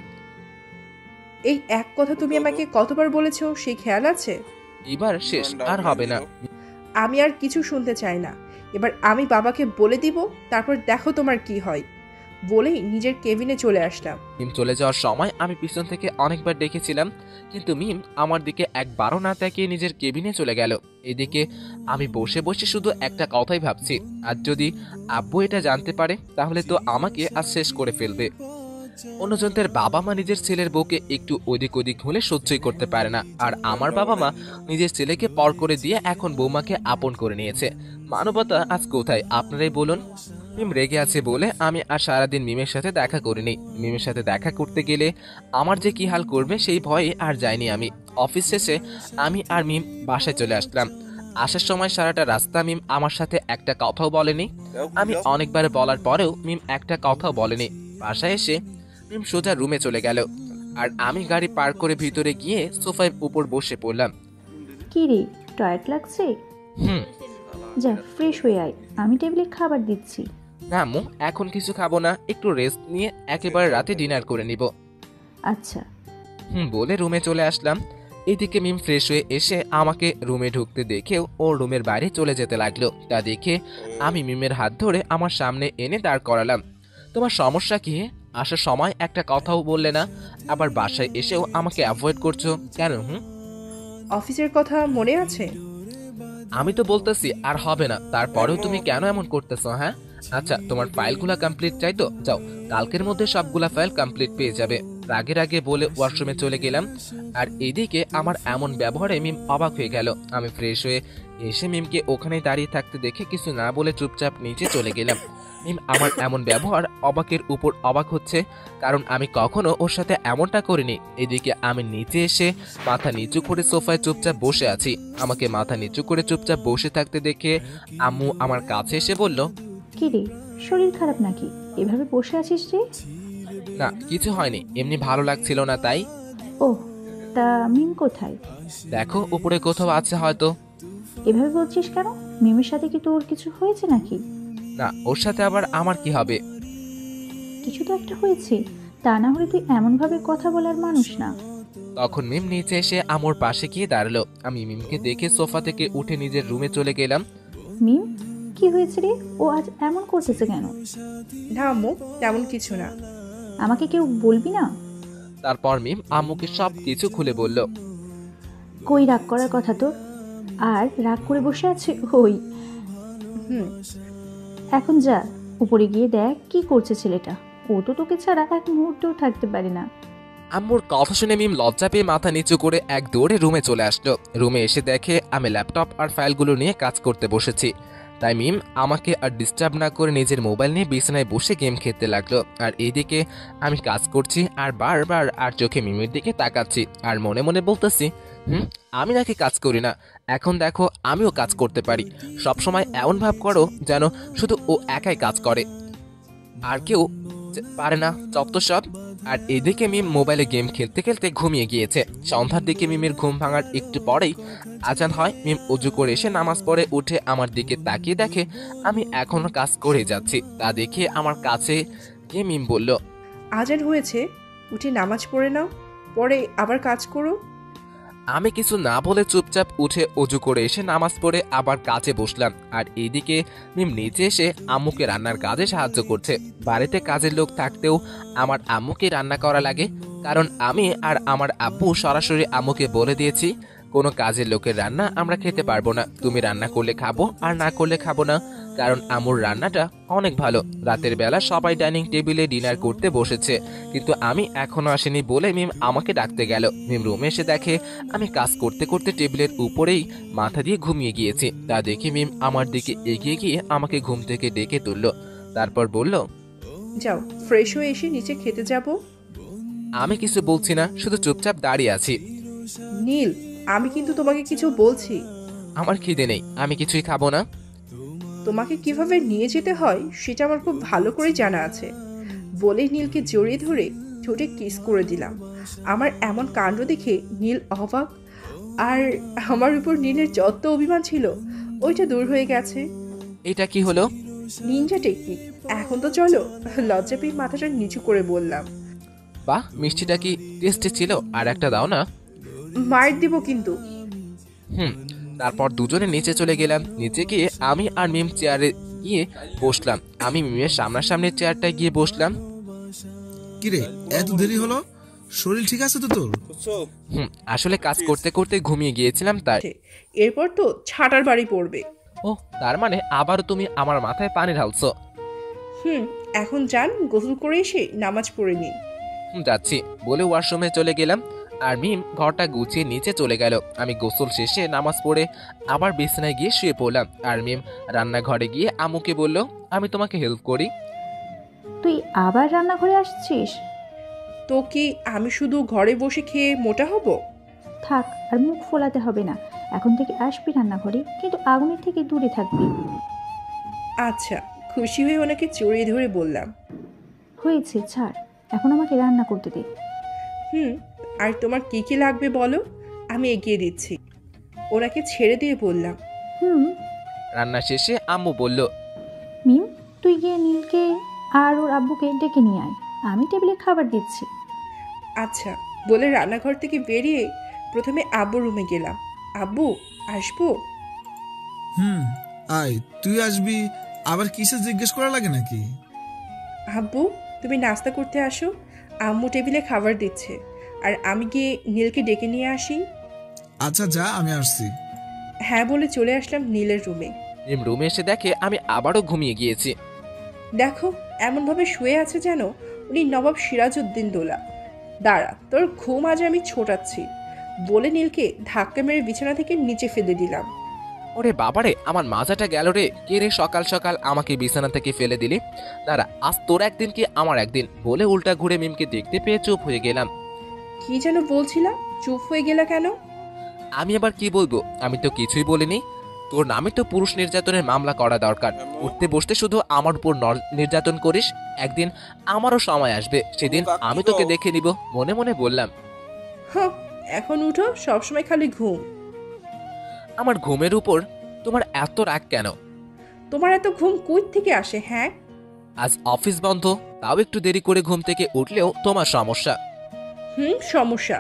এই এক কথা তুমি আমাকে কতবার বলেছো, সেই খেয়াল আছে? এবার শেষ, আর হবে না। আমি আর কিছু শুনতে চাই না। এবার আমি বাবাকে বলে দিব, তারপর দেখো তোমার কি হয়। বলেই নিজের কেবিনে চলে আসলাম। মিম চলে যাওয়ার সময় আমি পিছন থেকে অনেকবার ডেকেছিলাম, কিন্তু মিম আমার দিকে একবারও না তাকিয়ে নিজের কেবিনে চলে গেল। এদিকে আমি বসে বসে শুধু একটা কথাই ভাবছি, আর যদি আব্বু এটা জানতে পারে তাহলে তো আমাকে আজ শেষ করে ফেলবে। অন্যজনদের বাবা মা নিজের ছেলের বউকে একটু ওদিক ওদিক হলে সহ্যই করতে পারে না, আর আমার বাবা মা নিজের ছেলেকে পর করে দিয়ে এখন বৌমাকে আপন করে নিয়েছে। মানবতা আজ কোথায় আপনারাই বলুন? মিম রেগে আছে বলে আমি আর সারাদিন মিমের সাথে দেখা করিনি। মিমের সাথে দেখা করতে গেলে আমার যে কি হাল করবে সেই ভয়ে আর যাইনি আমি। অফিস শেষে আমি আর মিম বাসায় চলে আসলাম। আসার সময় সারাটা রাস্তা মিম আমার সাথে একটা কথাও বলেনি। আমি অনেকবার বলার পরেও মিম একটা কথাও বলেনি। বাসায় এসে মিম সোজা রুমে চলে গেল, আর আমি গাড়ি পার্ক করে ভিতরে গিয়ে সোফার উপর বসে পড়লাম। কি রে, টায়ার্ড লাগছে? হুম। যা ফ্রেশ হয়ে আয়, আমি টেবিলে খাবার দিচ্ছি। না আম্মু, এখন কিছু খাবো না, একটু রেস্ট নিয়ে একেবারে রাতে ডিনার করে নিব। আচ্ছা। বলে রুমে চলে আসলাম। এদিকে মিম ফ্রেশ হয়ে এসে আমাকে রুমে ঢুকতে দেখেও ও রুমের বাইরে চলে যেতে লাগলো। তা দেখে আমি মিমের হাত ধরে আমার সামনে এনে দাঁড় করালাম। তোমার সমস্যা কি? আসার সময় একটা কথাও বললে না, আবার বাসায় এসেও আমাকে অ্যাভয়েড করছো কেন? অফিসের কথা মনে আছে? আমি তো বলতেছি আর হবে না, তারপরেও তুমি কেন এমন করতেছো? হ্যাঁ আচ্ছা, তোমার ফাইলগুলা কমপ্লিট চাই তো যাও, কালকের মধ্যে সবগুলা ফাইল কমপ্লিট পেয়ে যাবে। রাগে রাগে বলে ওয়াশরুমে চলে গেলাম। আর এদিকে আমার এমন ব্যবহারে মিম অবাক হয়ে গেল। আমি ফ্রেশ হয়ে এসে মিমকে ওখানে দাঁড়িয়ে থাকতে দেখে কিছু না বলে চুপচাপ নিচে চলে গেলাম। মিম আমার এমন ব্যবহার অবাকের উপর অবাক হচ্ছে, কারণ আমি কখনো ওর সাথে এমনটা করিনি। এদিকে আমি নিচে এসে মাথা নিচু করে সোফায় চুপচাপ বসে আছি। আমাকে মাথা নিচু করে চুপচাপ বসে থাকতে দেখে আম্মু আমার কাছে এসে বলল, কি রে, শরীর খারাপ নাকি? এভাবে বসে আছিস যে? না কিছু হয়নি, এমনি ভালো লাগছিল না তাই। ওহ, তা মিম কোথায়? দেখো উপরে কোথাও আছে হয়তো। এভাবে বলছিস কেন? মিমের সাথে কি তোর কিছু হয়েছে নাকি? না, ওর সাথে আবার আমার কি হবে? কিছু তো একটা হয়েছে, তা না হলে তুই এমনভাবে কথা বলার মানুষ না। তখন মিম নিচে এসে আমোর পাশে গিয়ে দাঁড়ালো। আমি মিমকে দেখে সোফা থেকে উঠে নিজের রুমে চলে গেলাম। মিম, কি হয়েছে রে? ও আজ এমন করতেছে কেন? না আম্মু, তেমন কিছু না। আমাকে কেউ বলবি না? তারপর মিম আম্মুকে সব কিছু খুলে বলল। কই রাগ করার কথা তোর? আর রাগ করে বসে আছে ওই? হুম। এখন যা, উপরে গিয়ে দেখ কি করছে ছেলেটা। ও তো তোকে ছাড়া এক মুহূর্তও থাকতে পারে না। আম্মুর কথা শুনে মিম লজ্জা পেয়ে মাথা নিচু করে এক দৌড়ে রুমে চলে আসলো। রুমে এসে দেখে আমি ল্যাপটপ আর ফাইলগুলো নিয়ে কাজ করতে বসেছি। তাই মিম আমাকে আর ডিস্টার্ব না করে নিজের মোবাইল নিয়ে বিছানায় বসে গেম খেলতে লাগলো। আর এইদিকে আমি কাজ করছি আর বারবার আর চোখে মিমের দিকে তাকাচ্ছি আর মনে মনে বলতেছি, আমি নাকি কাজ করি না, এখন দেখো আমিও কাজ করতে পারি। সবসময় এমন ভাব করো যেন শুধু ও একাই কাজ করে, আর কেউ পারে না, যত সব। আর এদিকে মিম মোবাইলে গেম খেলতে খেলতে ঘুমিয়ে গিয়েছে। সন্ধ্যার দিকে মিমের ঘুম ভাঙার একটু পরেই আজান হয়। মিম উজু করে এসে নামাজ পড়ে উঠে আমার দিকে তাকিয়ে দেখে আমি এখনো কাজ করে যাচ্ছি। তা দেখে আমার কাছে গিয়ে মিম বলল, আজান হয়েছে, উঠে নামাজ পড়ে নাও, পরে আবার কাজ করো। আমি কিছু না বলে চুপচাপ উঠে অজু করে এসে নামাজ পড়ে আবার কাজে বসলাম। আর এইদিকে মিম নিচে এসে আম্মুকে রান্নার কাজে সাহায্য করছে। বাড়িতে কাজের লোক থাকতেও আমার আম্মুকে রান্না করা লাগে, কারণ আমি আর আমার আব্বু সরাসরি আম্মুকে বলে দিয়েছি কোনো কাজের লোকের রান্না আমরা খেতে পারবো না। তুমি রান্না করলে খাবো আর না করলে খাবো না, কারণ আম্মুর রান্নাটা অনেক ভালো। রাতের বেলা সবাই ডাইনিং টেবিলে ডিনার করতে বসেছে, কিন্তু আমি এখনো আসিনি বলে মিম আমাকে ডাকতে গেল। মিম রুমে এসে দেখে আমি কাজ করতে করতে টেবিলের উপরেই মাথা দিয়ে ঘুমিয়ে গিয়েছি। তা দেখে মিম আমার দিকে এগিয়ে গিয়ে আমাকে ঘুম থেকে ডেকে তুলল। তারপর বলল, যাও ফ্রেশ হয়ে এসে নিচে খেতে যাব। আমি কিছু বলছি না, শুধু চুপচাপ দাঁড়িয়ে আছি। নীল, আমি কিন্তু তোমাকে কিছু বলছি। আমার খিদে নেই, আমি কিছুই খাবো না। তোমাকে কিভাবে নিয়ে যেতে হয় সেটা আমার খুব ভালো করে জানা আছে। বলে নীলকে জড়িয়ে ধরে ঠোঁটে কিস করে দিলাম। আমার এমন কাণ্ড দেখে নীল অবাক, আর আমার উপর নীলের যত অভিমান ছিল ওইটা দূর হয়ে গেছে। এটা কি হলো? Ninja technique. এখন তো চলো। লজ্জা পেয়ে মাথাটা নিচু করে বললাম। বাহ, মিষ্টিটা কি টেস্টি ছিল, আর একটা দাও না। মার দিব কিন্তু। তারপর দুজনে নিচে চলে গেলাম। নিচে গিয়ে আমি আর মিম চেয়ারে গিয়ে বসলাম। আমি মিমের সামনাসামনি চেয়ারটায় গিয়ে বসলাম। কিরে, এত দেরি হলো? শরীর ঠিক আছে তো তোর? আসলে কাজ করতে করতে ঘুমিয়ে গিয়েছিলাম তাই। এরপর তো ছাটার বাড়ি পড়বে। ও, তার মানে আবারও তুমি আমার মাথায় পানি ঢালছো? এখন যান, গোসল করে এসে নামাজ পড়ে নিন। যাচ্ছি বলে ওয়াশরুমে চলে গেলাম। আর মিম ঘরটা গুছিয়ে নিচে চলে গেল। আমি গোসল শেষে নামাজ পড়ে আবার বিছানায় গিয়ে শুয়ে পড়লাম। আর মিম রান্নাঘরে গিয়ে আম্মুকে বলল, আমি তোমাকে হেল্প করি। তুই আবার রান্নাঘরে আসছিস? তো কি আমি শুধু ঘরে বসে খেয়ে মোটা হব? থাক, আর মুখ ফোলাতে হবে না। এখন থেকে আসবি রান্নাঘরে, কিন্তু আগুনের থেকে দূরে থাকবি। আচ্ছা, খুশি হয়ে ওনাকে জড়িয়ে ধরে বললাম। হয়েছে, ছাড়, এখন আমাকে রান্না করতে দে। আর তোমার কি কি লাগবে বলো, আমি এগিয়ে দিচ্ছি। ওনাকে ছেড়ে দিয়ে বললাম। রান্না শেষে আম্মু বলল, মিম, তুই গিয়ে নীলকে আর ওর আব্বুকে ডেকে নিয়ে আয়, আমি টেবিলে খাবার দিচ্ছি। আচ্ছা বলে রান্নাঘর থেকে বেরিয়ে প্রথমে আব্বুর রুমে গেলাম। আব্বু, আসবো? আয়, তুই আসবি আবার কিসে জিজ্ঞেস করা লাগে নাকি? আব্বু, তুমি নাস্তা করতে আসো, আম্মু টেবিলে খাবার দিচ্ছে। আর আমি গিয়ে নীলকে ডেকে নিয়ে আসি। আচ্ছা যা, আমি আসছি। হ্যাঁ বলে চলে আসলাম নীলের রুমে। মিম রুমে এসে দেখে আমি আবারও ঘুমিয়ে গিয়েছি। দেখো এমনভাবে শুয়ে আছে যেন উনি নবাব সিরাজউদ্দিন দৌলা। দাঁড়া, তোর ঘুম আজ আমি ছোটাচ্ছি বলে নীলকে ধাক্কা মেরে বিছানা থেকে নিচে ফেলে দিলাম। ওরে বাবারে, আমার মাজাটা গেল রে। কে রে সকাল সকাল আমাকে বিছানা থেকে ফেলে দিলি? দাঁড়া, আজ তোর একদিন কি আমার একদিন, বলে উল্টা ঘুরে মিমকে দেখতে পেয়ে চুপ হয়ে গেলাম। কি যেন বলছিলাম, চুপ হয়ে গেলা কেন? আমি আবার কি বলবো, আমি তো কিছুই বলিনি। তোর নামে তো পুরুষ নির্যাতনের মামলা করা দরকার। উঠতে বসতে শুধু আমার উপর নির্যাতন করিস। একদিন আমারও সময় আসবে, সেদিন আমি তোকে দেখে নিব, মনে মনে বললাম। হ্যাঁ, এখন উঠো, সবসময় খালি ঘুম। আমার ঘুমের উপর তোমার এত রাগ কেন? তোমার এত ঘুম কই থেকে আসে? হ্যাঁ, আজ অফিস বন্ধ, তাও একটু দেরি করে ঘুম থেকে উঠলেও তোমার সমস্যা। সমস্যা।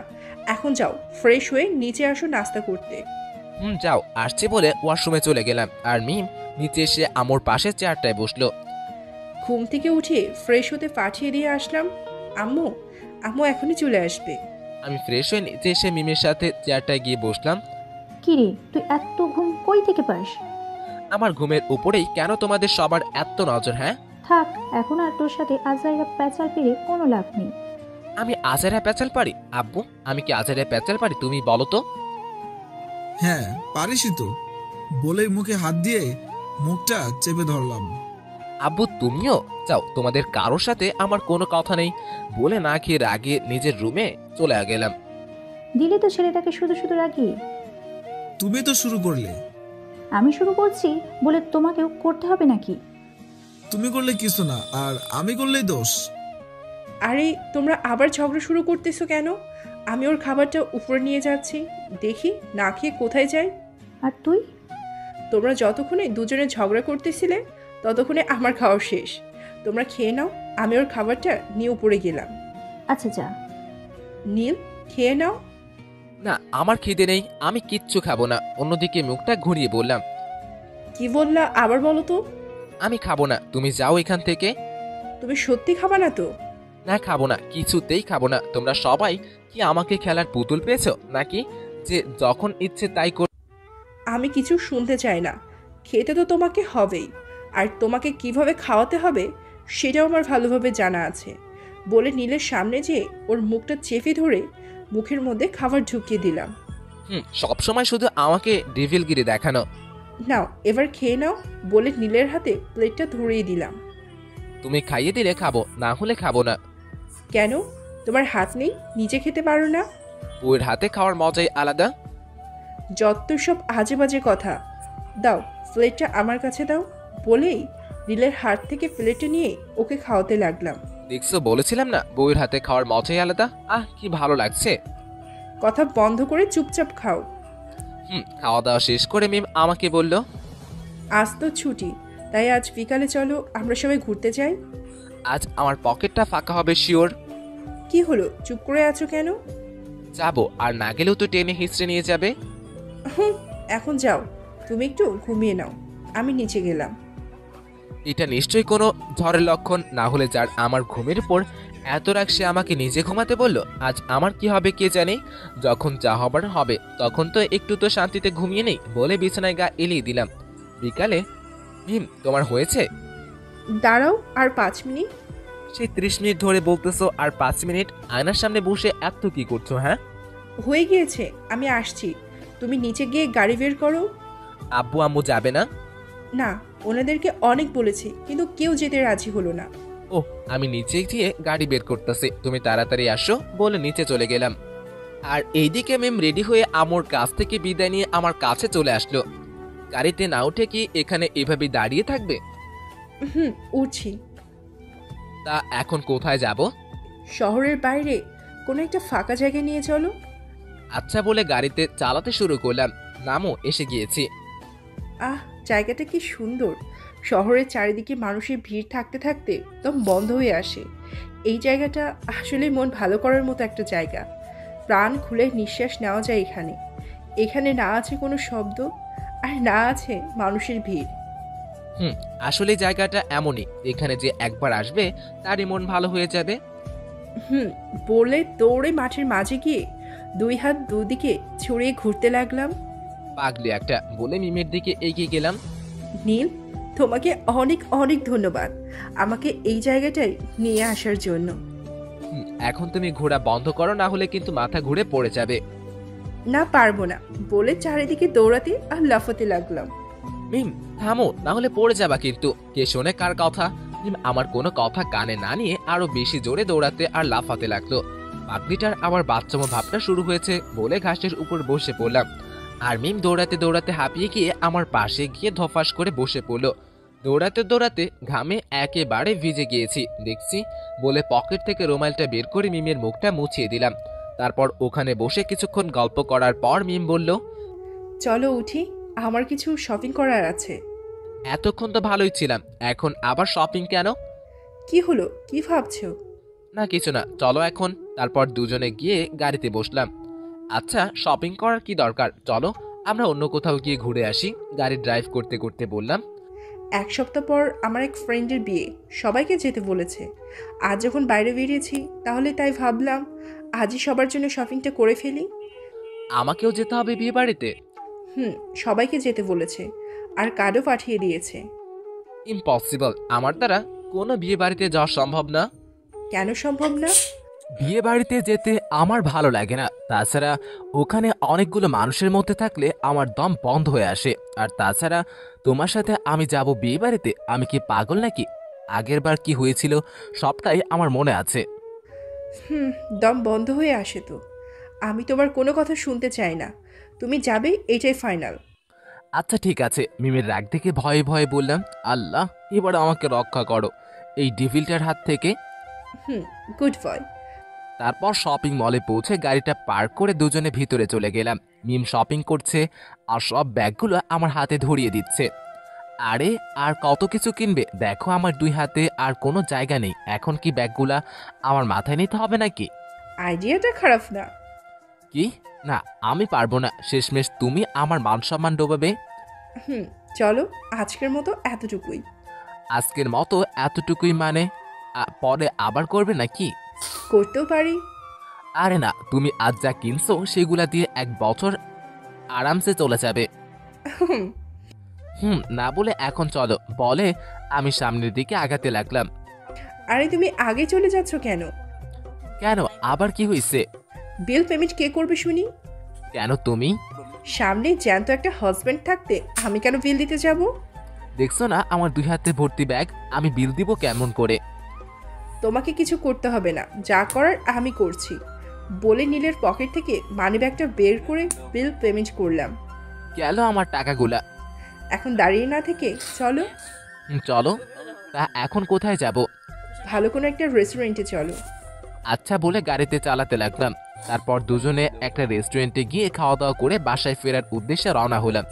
এখন যাও, ফ্রেশ হয়ে নিচে আসো নাস্তা করতে। যাও, আসছে বলে ওয়াশরুমে চলে গেলাম। আর মিম নিচে এসে আমার পাশে চেয়ারটায় বসলো। ঘুম থেকে উঠে ফ্রেশ হতে পাঠিয়ে দিয়ে আসলাম। আম্মু আম্মু এখনই চলে আসবে। আমি ফ্রেশ হয়ে নিচে এসে মিমের সাথে চেয়ারটায় গিয়ে বসলাম। কি রে, তুই এত ঘুম কই থেকে পাস? আমার ঘুমের উপরেই কেন তোমাদের সবার এত নজর? হ্যাঁ, থাক, এখন আর তোর সাথে আজাইরা প্যাচাল পেরে কোনো লাভ নেই। আমি আজারা প্যাচাল পারি? আব্বু, আমি কি আজারা প্যাচাল পারি? তুমি বলো তো। হ্যাঁ, পারিসই তো, বলেই মুখে হাত দিয়ে মুখটা চেপে ধরলাম। আব্বু তুমিও যাও, তোমাদের কারোর সাথে আমার কোনো কথা নেই, বলে না খেয়ে রাগে নিজের রুমে চলে গেলাম। দিলে তো ছেলেটাকে শুধু শুধু রাগিয়ে। তুমি তো শুরু করলে। আমি শুরু করছি বলে তোমাকেও করতে হবে নাকি? তুমি করলে কিছু না, আর আমি করলেই দোষ। আরে তোমরা আবার ঝগড়া শুরু করতেছো কেন? আমি ওর খাবারটা উপরে নিয়ে যাচ্ছি, দেখি না খেয়ে কোথায় যায়। আর তুই? তোমরা যতক্ষণে দুজনে ঝগড়া করতেছিলে ততক্ষণে আমার খাওয়া শেষ। তোমরা খেয়ে নাও, আমি ওর খাবারটা নিয়ে উপরে গেলাম। আচ্ছা যা। নীল, খেয়ে নাও। না, আমার খিদে নেই, আমি কিচ্ছু খাবো না। অন্যদিকে মুখটা ঘুরিয়ে বললাম। কি বললা আবার বলো তো? আমি খাবো না, তুমি যাও এখান থেকে। তুমি সত্যি খাবা না তো? না, খাবো না, কিছুতেই খাবো না। তোমরা সবাই কি আমাকে খেলার পুতুল পেয়েছো নাকি, যে যখন ইচ্ছে তাই কর? আমি কিছু শুনতে চাই না। খেতে তো তোমাকে হবেই, আর তোমাকে কিভাবে খাওয়াতে হবে সেটাও আমার ভালোভাবে জানা আছে। বলে নীলের সামনে যেয়ে ওর মুখটা চেপে ধরে মুখের মধ্যে খাবার ঢুকিয়ে দিলাম। সবসময় শুধু আমাকে ডেভিলগিরি দেখানো। নাও এবার খেয়ে নাও, বলে নীলের হাতে প্লেটটা ধরিয়ে দিলাম। তুমি খাইয়ে দিলে খাবো, না হলে খাবো না। কেন, তোমার হাত নেই, নিজে খেতে পারো না? বউয়ের হাতে খাওয়ার মজাই আলাদা। যত সব আজে বাজে কথা। দাও প্লেটটা আমার কাছে দাও, বলেই নীলের হাত থেকে প্লেটটা নিয়ে ওকে খাওয়াতে লাগলাম। দেখছো, বলেছিলাম না বউয়ের হাতে খাওয়ার মজাই আলাদা। কি ভালো লাগছে। কথা বন্ধ করে চুপচাপ খাও। খাওয়া দাওয়া শেষ করে মিম আমাকে বলল। আজ তো ছুটি, তাই আজ বিকালে চলো আমরা সবাই ঘুরতে যাই। আজ আমার পকেটটা ফাঁকা হবে শিওর। কি হলো, চুপ করে আছো কেন? যাবো, আর না গেলেও তো টেনে হিস্ট্রি নিয়ে যাবে। এখন যাও, তুমি একটু ঘুমিয়ে নাও, আমি নিচে গেলাম। এটা নিশ্চয়ই কোনো ঝড়ের লক্ষণ, না হলে যার আমার ঘুমের উপর এত রাগ সে আমাকে নিজে ঘুমাতে বলল। আজ আমার কি হবে কে জানে। যখন যা হবার হবে তখন তো একটু তো শান্তিতে ঘুমিয়ে নেই, বলে বিছানায় গা এলিয়ে দিলাম। বিকালে, মিম তোমার হয়েছে? দাঁড়াও আর 5 মিনিট। সেই 30 মিনিট ধরে বলতেছো, আর 5 মিনিট আয়নার সামনে বসে এত কি করছো? হ্যাঁ, হয়ে গিয়েছে, আমি আসছি। তুমি নিচে গিয়ে গাড়ি বের করো। আব্বু আম্মু যাবে না? না, ওনাদেরকে অনেক বলেছি কিন্তু কেউ যেতে রাজি হলো না। ও, আমি নিচে গিয়ে গাড়ি বের করতেছি, তুমি তাড়াতাড়ি আসো, বলে নিচে চলে গেলাম। আর এইদিকে মিম রেডি হয়ে আমোর কাছ থেকে বিদায় নিয়ে আমার কাছে চলে আসলো। গাড়িতে না উঠে কি এখানে এভাবে দাঁড়িয়ে থাকবে? উঠছি। তা এখন কোথায় যাব? শহরের বাইরে কোনো একটা ফাঁকা জায়গায় নিয়ে চলো। আচ্ছা বলে গাড়িতে চালাতে শুরু করলাম। নামও এসে গিয়েছি। জায়গাটা কি সুন্দর। শহরের চারিদিকে মানুষের ভিড় থাকতে থাকতে দম বন্ধ হয়ে আসে। এই জায়গাটা আসলে মন ভালো করার মতো একটা জায়গা। প্রাণ খুলে নিঃশ্বাস নেওয়া যায় এখানে। এখানে না আছে কোনো শব্দ, আর না আছে মানুষের ভিড়। আসলে জায়গাটা এমনই, এখানে যে একবার আসবে তারই মন ভালো হয়ে যাবে। বলে দৌড়ে মাঠের মাঝে গিয়ে 2 হাত দুদিকে ছড়িয়ে ঘুরতে লাগলাম। পাগলি একটা, বলে মিমের দিকে এগিয়ে গেলাম। নীল, তোমাকে অনেক অনেক ধন্যবাদ আমাকে এই জায়গাটায় নিয়ে আসার জন্য। এখন তুমি ঘোরা বন্ধ করো, না হলে কিন্তু মাথা ঘুরে পড়ে যাবে। না পারবো না বলে চারিদিকে দৌড়াতে আর লাফাতে লাগলাম। মিম থামো, না হলে পড়ে যাবা কিন্তু। কে শোনে কার কথা? মিম আমার কোনো কথা কানে না নিয়ে আরো বেশি জোরে দৌড়াতে আর লাফাতে লাগলো। পাগলিটার আবার বাচ্চামো ভাবটা শুরু হয়েছে বলে ঘাসের উপর বসে পড়লাম। আর মিম দৌড়াতে দৌড়াতে হাঁপিয়ে গিয়ে আমার পাশে গিয়ে ধফাস করে বসে পড়লো। দৌড়াতে দৌড়াতে ঘামে একেবারে ভিজে গিয়েছি দেখছি বলে পকেট থেকে রুমালটা বের করে মিমের মুখটা মুছিয়ে দিলাম। তারপর ওখানে বসে কিছুক্ষণ গল্প করার পর মিম বলল, চলো উঠি, আমার কিছু শপিং করার আছে। এতক্ষণ তো ভালোই ছিলাম, এখন আবার শপিং কেন? কি হলো, কি ভাবছো? না কিছু না, চলো এখন। তারপর দুজনে গিয়ে গাড়িতে বসলাম। আচ্ছা শপিং করার কি দরকার, চলো আমরা অন্য কোথাও গিয়ে ঘুরে আসি। গাড়ি ড্রাইভ করতে করতে বললাম। 1 সপ্তাহ পর আমার এক ফ্রেন্ডের বিয়ে, সবাইকে যেতে বলেছে। আজ যখন বাইরে বেরিয়েছি তাহলে তাই ভাবলাম আজই সবার জন্য শপিংটা করে ফেলি। আমাকেও যেতে হবে বিয়ে বাড়িতে? সবাইকে যেতে বলেছে আর কার্ডও পাঠিয়ে দিয়েছে। ইম্পসিবল, আমার দ্বারা কোনো বিয়ে বাড়িতে যাওয়া সম্ভব না। কেন সম্ভব না? বিয়ে বাড়িতে যেতে আমার ভালো লাগে না। তাছাড়া ওখানে অনেকগুলো মানুষের মধ্যে থাকলে আমার দম বন্ধ হয়ে আসে। আর তাছাড়া তোমার সাথে আমি যাব বিয়ে বাড়িতে? আমি কি পাগল নাকি? আগের বার কি হয়েছিল সবটাই আমার মনে আছে। দম বন্ধ হয়ে আসে তো। আমি তোমার কোনো কথা শুনতে চাই না, তুমি যাবে এটাই ফাইনাল। আচ্ছা ঠিক আছে, মিমের রাগ দেখে ভয়ে ভয়ে বললাম, আল্লাহ এবার আমাকে রক্ষা করো এই ডেভিলটার হাত থেকে। Good boy. তারপর শপিং মলে পৌঁছে গাড়িটা পার্ক করে দুজনে ভিতরে চলে গেলাম। মিম শপিং করছে আর সব ব্যাগগুলো আমার হাতে ধরিয়ে দিচ্ছে। আরে আর কত কিছু কিনবে, দেখো আমার 2 হাতে আর কোনো জায়গা নেই। এখন কি ব্যাগগুলা আমার মাথায় নিতে হবে নাকি? আইডিয়াটা খারাপ না। কি না, আমি পারবো না, শেষমেশ তুমি আমার মান সম্মান ডোবাবে। চলো আজকের মতো এতটুকুই। আজকের মতো এতটুকুই মানে পরে আবার করবে নাকি? করতেও পারি। আরে না, তুমি আজ যা কিনছো সেগুলা দিয়ে 1 বছর আরামসে চলে যাবে। না বলে এখন চলো বলে আমি সামনের দিকে আগাতে লাগলাম। আরে তুমি আগে চলে যাচ্ছ কেন? কেন, আবার কি হয়েছে? বিল পেমেন্ট কে করবে শুনি? কেন তুমি? সামনে জ্যান্ত একটা হাজবেন্ড থাকতে আমি কেন বিল দিতে যাব? দেখছো না আমার 2 হাতে ভর্তি ব্যাগ, আমি বিল দিব কেমন করে? তোমাকে কিছু করতে হবে না, যা করার আমি করছি বলে নীলের পকেট থেকে মানি ব্যাগটা বের করে বিল পেমেন্ট করলাম। গেল আমার টাকাগুলা। এখন দাঁড়িয়ে না থেকে চলো। চলো, তা এখন কোথায় যাব? ভালো কোনো একটা রেস্টুরেন্টে চলো। আচ্ছা বলে গাড়িতে চালাতে লাগলাম। তারপর দুজনে একটা রেস্টুরেন্টে গিয়ে খাওয়া দাওয়া করে বাসায় ফেরার উদ্দেশ্যে রওনা হলাম।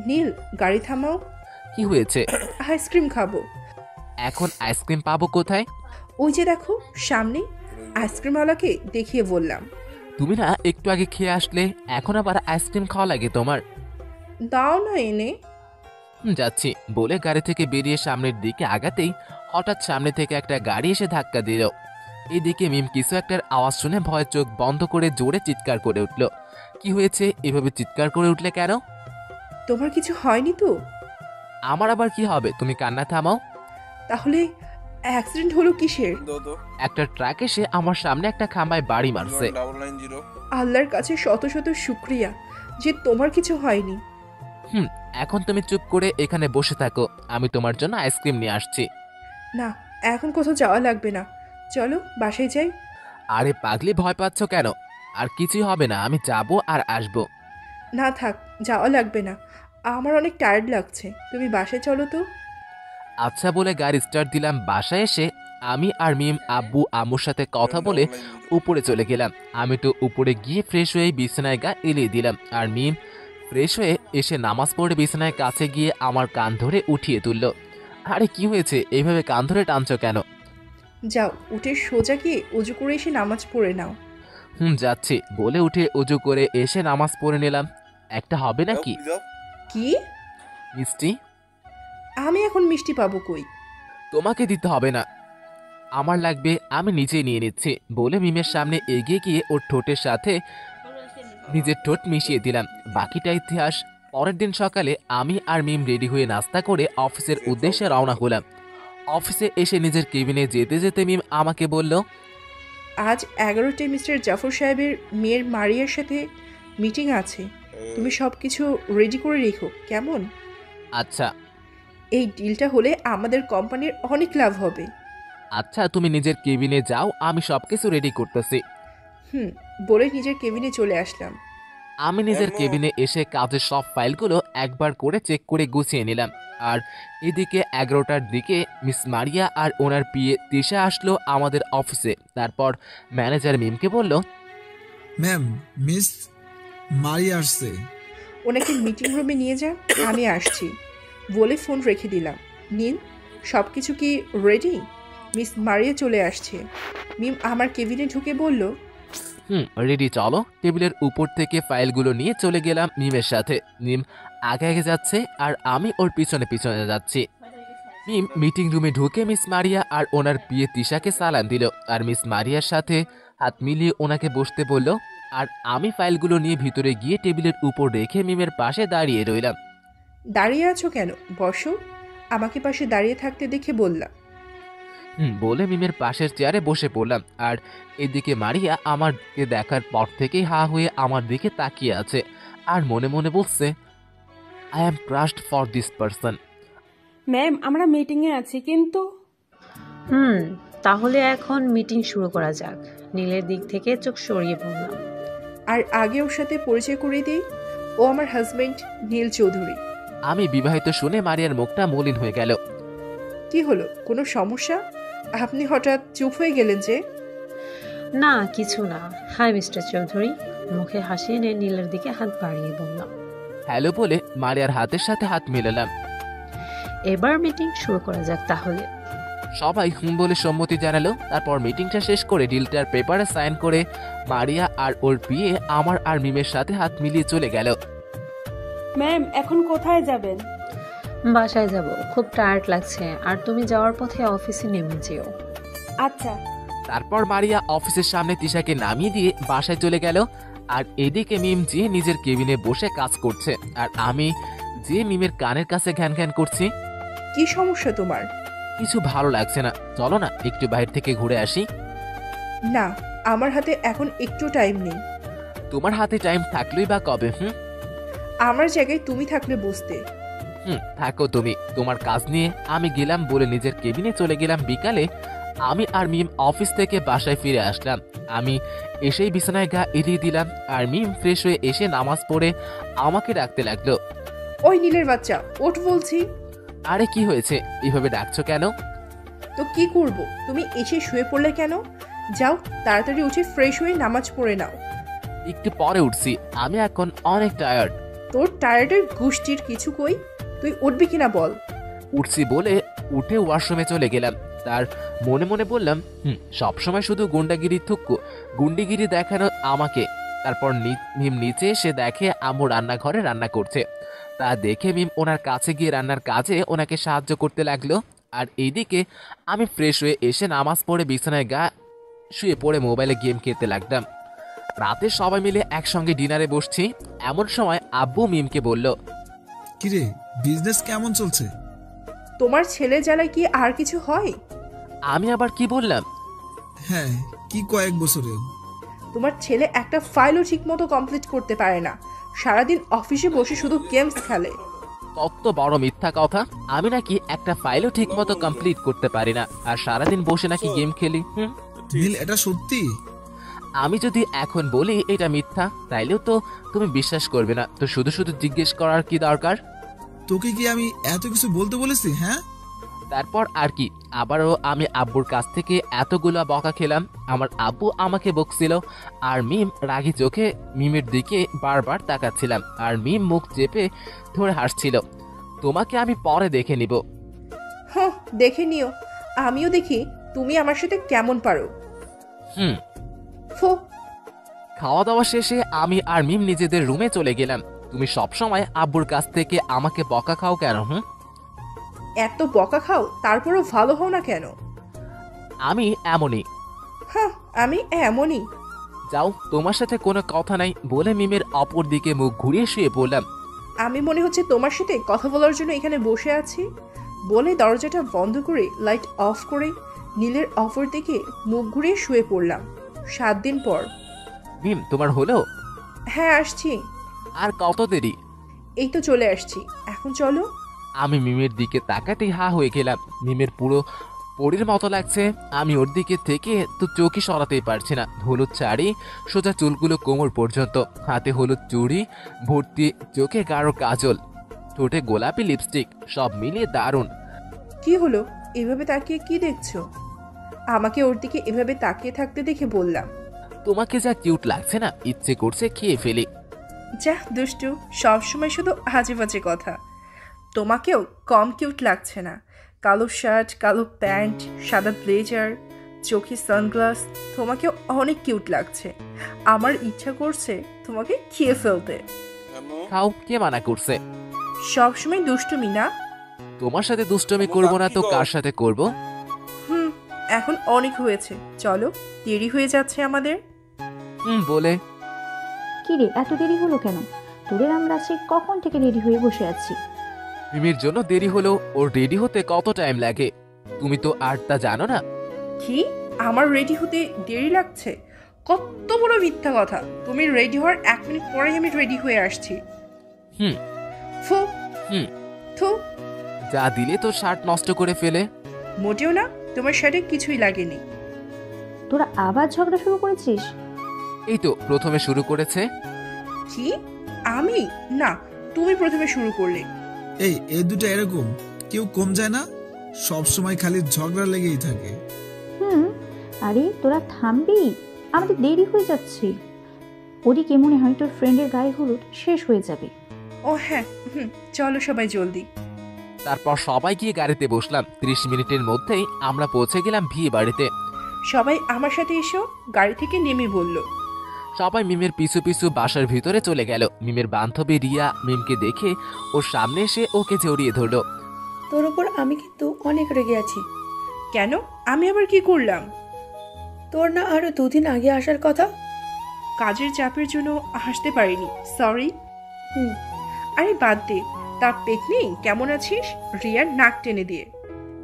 নীল গাড়ি থামাও। কি হয়েছে? আইসক্রিম খাবো। এখন আইসক্রিম পাবো কোথায়? ওই যে দেখো সামনে, আইসক্রিমওয়ালাকে দেখিয়ে বললাম। তুমি না একটু আগে খেয়ে আসলে, এখন আবার আইসক্রিম খাওয়া লাগে তোমার? দাও না এনে। যাচ্ছি বলে গাড়ি থেকে বেরিয়ে সামনের দিকে আগাতেই হঠাৎ সামনে থেকে একটা গাড়ি এসে ধাক্কা দিল। এইদিকে মিম কিছু একটার আওয়াজ শুনে ভয়ে চোখ বন্ধ করে জোরে চিৎকার করে উঠল। কি হয়েছে, এভাবে চিৎকার করে উঠলে কেন? তোমার কিছু হয়নি তো? আমার আবার কি হবে, তুমি কান্না থামাও। তাহলে অ্যাক্সিডেন্ট হলো কিসের? একটা ট্রাক এসে আমার সামনে একটা খাম্বায় বাড়ি মারছে। আল্লাহর কাছে শত শত শুক্রিয়া যে তোমার কিছু হয়নি। এখন তুমি চুপ করে এখানে বসে থাকো, আমি তোমার জন্য আইসক্রিম নিয়ে আসছি। না এখন কোথাও যাওয়া লাগবে না, চলো বাসায় যাই। আরে পাগলি, ভয় পাচ্ছ কেন? আর কিছুই হবে না, আমি যাব আর আসবো। না থাক, যাওয়া লাগবে না, আমার অনেক টায়ার্ড লাগছে, তুমি বাসায় চলো তো। আচ্ছা বলে গাড়ি স্টার্ট দিলাম। বাসায় এসে আমি আর মিম আব্বু আম্মুর সাথে কথা বলে উপরে চলে গেলাম। আমি তো উপরে গিয়ে ফ্রেশ হয়ে বিছানায় গা এলিয়ে দিলাম। আর মিম ফ্রেশ হয়ে এসে নামাজ পড়ে বিছানায় কাছে গিয়ে আমার কান ধরে উঠিয়ে তুলল। আরে কি হয়েছে, এইভাবে কান ধরে টানছো কেন? যাও উঠে সোজা গিয়ে উজু করে এসে নামাজ পড়ে নাও। যাচ্ছি বলে উঠে উজু করে এসে নামাজ পড়ে নিলাম। একটা হবে নাকি? কি? মিষ্টি? আমি এখন মিষ্টি পাবো কই? তোমাকে দিতে হবে না, আমার লাগবে, আমি নিজেই নিয়ে নিচ্ছি বলে মিমের সামনে এগিয়ে গিয়ে ওর ঠোঁটের সাথে নিজের ঠোঁট মিশিয়ে দিলাম। বাকিটা ইতিহাস। পরের দিন সকালে আমি আর মিম রেডি হয়ে নাস্তা করে অফিসের উদ্দেশ্যে রওনা হলাম। অফিসে এসে নিজের কেবিনে যেতে যেতে মিম আমাকে বলল, আজ 11টায় মিস্টার জাফর সাহেবের মেয়ের মারিয়ার সাথে মিটিং আছে, তুমি সব কিছু রেডি করে রেখো কেমন? আচ্ছা এই ডিলটা হলে আমাদের কোম্পানির অনেক লাভ হবে। আচ্ছা, তুমি নিজের কেবিনে যাও, আমি সবকিছু রেডি করতেছি। বলে নিজের কেবিনে চলে আসলাম। আমি নিজের কেবিনে এসে কাজের সব ফাইলগুলো একবার করে চেক করে গুছিয়ে নিলাম। আর এদিকে 11টার দিকে মিস মারিয়া আর ওনার পিএ তিশা আসলো আমাদের অফিসে। তারপর ম্যানেজার মিমকে বলল, ম্যাম, মিস মারিয়া আসছে। ওনাকে মিটিং রুমে নিয়ে যান, আমি আসছি বলে ফোন রেখে দিলাম। নীল, সব কিছু কি রেডি? মিস মারিয়া চলে আসছে। মিম আমার কেবিনে ঢুকে বলল, রেডি, চলো। টেবিলের উপর থেকে ফাইলগুলো নিয়ে চলে গেলাম মিমের সাথে। মিম আগে আগে যাচ্ছে আর আমি ওর পিছনে পিছনে যাচ্ছি। মিম মিটিং রুমে ঢুকে মিস মারিয়া আর ওনার বিয়ে তিশাকে সালাম দিল আর মিস মারিয়ার সাথে হাত মিলিয়ে ওনাকে বসতে বলল। আর আমি ফাইলগুলো নিয়ে ভিতরে গিয়ে টেবিলের উপর রেখে মিমের পাশে দাঁড়িয়ে রইলাম। দাঁড়িয়ে আছো কেন? বসো। আমাকে পাশে দাঁড়িয়ে থাকতে দেখে বললাম। বলে মিমের পাশের চেয়ারে বসে পড়লাম। আর এদিকে মারিয়া আমাকে দেখার পর থেকেই হা হয়ে আমার দিকে তাকিয়ে আছে আর মনে মনে বলছে, I am crushed for this person. Ma'am, আমরা মিটিংয়ে আছি কিন্তু। তাহলে এখন মিটিং শুরু করা যাক। নীলের দিক থেকে চোখ সরিয়ে পড়লাম। আর আগে ওর সাথে পরিচয় করিয়ে দিই, ও আমার হাজবেন্ড নীল চৌধুরী। আমি বিবাহিত শুনে মারিয়ার মুখটা মলিন হয়ে গেল। কি হলো, কোনো সমস্যা? আপনি হঠাৎ চুপ হয়ে গেলেন যে? না, কিছু না। High mister Chowdhury. মুখে হাসি এনে নীলের দিকে হাত বাড়িয়ে বললাম। হ্যালো বলে মারিয়ার হাতের সাথে হাত মিলালাম। এবার মিটিং শুরু করা যাক তাহলে। সবাই বলে সম্মতি জানালো। তারপর মিটিংটা শেষ করে ডিলটার পেপারে সাইন করে মারিয়া আর ওর বিয়ে আমার আর মিমের সাথে হাত মিলিয়ে চলে গেল। ম্যাম, এখন কোথায় যাবেন? বাসায় যাব, খুব টায়ার্ড লাগছে। আর তুমি যাওয়ার পথে অফিসে নেমে যেও। আচ্ছা। তারপর মারিয়া অফিসের সামনে তিশাকে নামিয়ে দিয়ে বাসায় চলে গেল। আর এদিকে মিম যে নিজের কেবিনে বসে কাজ করছে আর আমি যে মিমের কানের কাছে ঘ্যান ঘ্যান করছি। কি সমস্যা তোমার? কিছু ভালো লাগছে না, চলো না একটু বাইরে থেকে ঘুরে আসি। না, আমার হাতে এখন একটু টাইম নেই। তোমার হাতে টাইম থাকলেই বা কবে? আমার জায়গায় তুমি থাকলে বুঝতে। থাকো তুমি তোমার কাজ নিয়ে। আমি গেলাম বলে নিজের কেবিনে চলে গেলাম। বিকালে আমি আর মিম অফিস থেকে বাসায় ফিরে আসলাম। আমি এসেই বিছানায় গা এড়িয়ে দিলাম আর মিম ফ্রেশ হয়ে এসে নামাজ পড়ে আমাকে ডাকতে লাগলো। ওই নীলের বাচ্চা, ওঠ বলছি। আরে কি হয়েছে, এভাবে ডাকছো কেন? তো কি করব, তুমি এসে শুয়ে পড়লে কেন? যাও তাড়াতাড়ি উঠে ফ্রেশ হয়ে নামাজ পড়ে নাও। একটু পরে উঠছি, আমি এখন অনেক টায়ার্ড। তোর টায়ার্ডের গুষ্টির কিছু কই, তুই উঠবি কিনা বল। উঠছি বলে উঠে ওয়াশরুমে চলে গেলাম। তার মনে মনে বললাম, সবসময় শুধু গুন্ডিগিরি দেখানো আমাকে। তারপর মিম নিচে এসে দেখে আম্মু রান্নাঘরে রান্না করছে। তা দেখে মিম ওনার কাছে গিয়ে রান্নার কাজে ওনাকে সাহায্য করতে লাগলো। আর এইদিকে আমি ফ্রেশ হয়ে এসে নামাজ পড়ে বিছানায় গা শুয়ে পড়ে মোবাইলে গেম খেলতে লাগলাম। রাতে সবাই মিলে একসঙ্গে ডিনারে বসছি। এমন সময় আব্বু মিমকে বলল, কিরে, বিজনেস কেমন চলছে? তোমার ছেলে জ্বালায় কি আর কিছু হয়? আমি আবার কি বললাম? হ্যাঁ, কি কয়েক বছরে? তোমার ছেলে একটা ফাইলও ঠিক মতো কমপ্লিট করতে পারে না, সারাদিন অফিসে বসে শুধু গেমস খেলে। কত বড় মিথ্যা কথা! আমি নাকি একটা ফাইলও ঠিক মতো কমপ্লিট করতে পারি না আর সারাদিন বসে নাকি গেম খেলি। নীল, এটা সত্যি? আমি যদি এখন বলি এটা মিথ্যা, তাইলেও তো তুমি বিশ্বাস করবে না। তো শুধু শুধু জিজ্ঞেস করার কি দরকার? তোকে কি আমি এত কিছু বলতে বলেছি? হ্যাঁ। তারপর আর কি, আবারও আমি আব্বুর কাছ থেকে এতগুলা বকা খেলাম। আমার আব্বু আমাকে বকছিল আর মিম রাগী চোখে মিমের দিকে বারবার তাকাচ্ছিলাম আর মিম মুখ চেপে ধরে হাসছিল। তোমাকে আমি পরে দেখে নিব। হ্যাঁ, দেখে নিও, আমিও দেখি তুমি আমার সাথে কেমন পারো। ফো। খাওয়া দাওয়া শেষে আমি আর মিম নিজেদের রুমে চলে গেলাম। তুমি সবসময় আব্বুর কাছ থেকে আমাকে বকা খাও কেন? এত বকা খাও তারপরও ভালো হও না কেন? আমি এমনই। হ্যাঁ, আমি এমনই। যাও, তোমার সাথে কোনো কথা নাই বলে মিমের অপর দিকে মুখ ঘুরিয়ে শুয়ে পড়লাম। আমি মনে হচ্ছে তোমার সাথে কথা বলার জন্য এখানে বসে আছি বলে দরজাটা বন্ধ করে লাইট অফ করে নীলের অপর দিকে মুখ ঘুরিয়ে শুয়ে পড়লাম। 7 দিন পর। মিম, তোমার হলো? হ্যাঁ আসছি। আর কত দেরি? এই তো চলে আসছি, এখন চলো। আমি মিমের দিকে তাকাতেই হা হয়ে গেলাম। মিমের পুরো পরীর মতো লাগছে। আমি ওর দিকে থেকে তো চোখই সরাতেই পারছি না। হলুদ শাড়ি, সোজা চুলগুলো কোমর পর্যন্ত, হাতে হলুদ চুড়ি, ভর্তি চোখে গাঢ় কাজল, ঠোঁটে গোলাপি লিপস্টিক, সব মিলিয়ে দারুণ। কি হলো, এভাবে তাকিয়ে কি দেখছো? আমাকে ওর দিকে এভাবে তাকিয়ে থাকতে দেখে বললাম। তোমাকে যা কিউট লাগছে না, ইচ্ছে করছে খেয়ে ফেলি। যা দুষ্টু, সবসময় শুধু আজে বাজে কথা। তোমাকেও কম কিউট লাগছে না। কালো শার্ট, কালো প্যান্ট, সাদা ব্লেজার, চোখে সানগ্লাস, তোমাকেও অনেক কিউট লাগছে। আমার ইচ্ছা করছে তোমাকে খেয়ে ফেলতে। খাও, কে মানা করছে? সবসময় দুষ্টুমি না? তোমার সাথে দুষ্টমি করবো না তো কার সাথে করব? হুম, এখন অনেক হয়েছে, চলো, দেরি হয়ে যাচ্ছে আমাদের। কি বলে রে, এত দেরি হলো কেন? তোদের আমরা আছি কখন থেকে রেডি হয়ে বসে আছি। মিমির জন্য দেরি হলো। ওর রেডি হতে কত টাইম লাগে তুমি তো আর তা জানো না। কি, আমার রেডি হতে দেরি লাগছে? কত বড় মিথ্যা কথা! তুমি রেডি হওয়ার 1 মিনিট পরেই আমি রেডি হয়ে আসছি। হুম ফু, হুম থু। যা দিলে তো শার্ট নষ্ট করে ফেলে। মোটেও না, তোমার শার্টে কিছুই লাগেনি। তোরা আবার ঝগড়া শুরু করেছিস? এই তো প্রথমে শুরু করেছে। কি, আমি? না, তুমি প্রথমে শুরু করলে। এই দুটো এরকম কেউ কম যায় না, সব সময় খালি ঝগড়া লেগেই থাকে। আরে তোরা থামবি, আমাদের দেরি হয়ে যাচ্ছে। ওদিকে মনে হয় তোর ফ্রেন্ডের গায়ে হলুদ শেষ হয়ে যাবে। ও হ্যাঁ, চলো সবাই জলদি। তারপর সবাই গিয়ে গাড়িতে বসলাম। 30 মিনিটের মধ্যেই আমরা পৌঁছে গেলাম বিয়ে বাড়িতে। সবাই আমার সাথে এসো, গাড়ি থেকে নেমে বলল। সবাই মিমের পিছু পিছু বাসার ভিতরে চলে গেল। মিমের বান্ধবী রিয়া মিমকে দেখে ওর সামনে এসে ওকে জড়িয়ে ধরলো। তোর ওপর আমি কিন্তু অনেক রেগে আছি। কেন, আমি আবার কি করলাম? তোর না আরো 2 দিন আগে আসার কথা? কাজের চাপের জন্য আসতে পারিনি, সরি। হুম। আরে বাদ দে, তা পেতনি কেমন আছিস? রিয়ার নাক টেনে দিয়ে।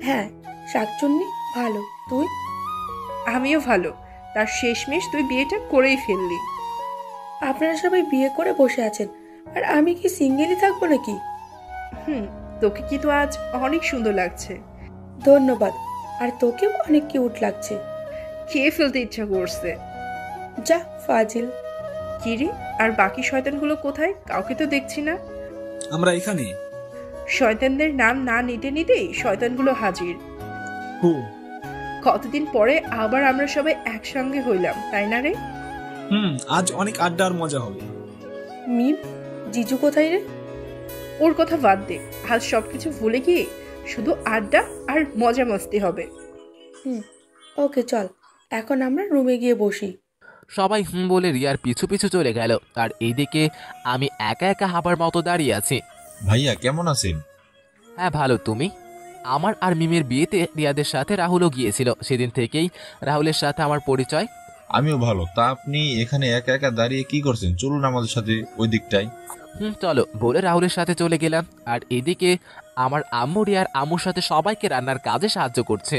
হ্যাঁ, শাকচুন্নি ভালো, তুই? আমিও ভালো। তার শেষমেশ তুই বিয়েটা করেই ফেললি। আপনারা সবাই বিয়ে করে বসে আছেন, আর আমি কি সিঙ্গেলই থাকবো নাকি? তোকে কি তো আজ অনেক সুন্দর লাগছে। ধন্যবাদ। আর তোকেও অনেক কিউট লাগছে। খেয়ে ফেলতে ইচ্ছা করছে। যা ফাজিল। কিরে, আর বাকি শয়তানগুলো কোথায়? কাউকে তো দেখছি না। আমরা এখানে। শয়তানদের নাম না নিতে নিতেই শয়তানগুলো হাজির। হু, কতদিন পরে আবার আমরা সবাই একসঙ্গে হইলাম, তাই না রে? আজ অনেক আড্ডা আর মজা হবে। মিম, জিজু কোথায় রে? ওর কথা বাদ দে, আজ সবকিছু ভুলে গিয়ে শুধু আড্ডা আর মজা মস্তি হবে। ওকে চল, এখন আমরা রুমে গিয়ে বসি। সবাই বলে রিয়ার পিছু পিছু চলে গেল। আর এইদিকে আমি একা একা হাবার মতো দাঁড়িয়ে আছি। ভাইয়া কেমন আছেন? হ্যাঁ ভালো, তুমি? আমার আর মিমের বিয়েতে রিয়াদের সাথে রাহুলও গিয়েছিল। সেদিন থেকেই রাহুলের সাথে আমার পরিচয়। আমিও ভালো। তা আপনি এখানে একা একা দাঁড়িয়ে কি করছেন? চলুন আমাদের সাথে ওই দিকটায়। চলো বলে রাহুলের সাথে চলে গেলাম। আর এদিকে আমার আম্মু রিয়ার আম্মুর সাথে সবাইকে রান্নার কাজে সাহায্য করছে।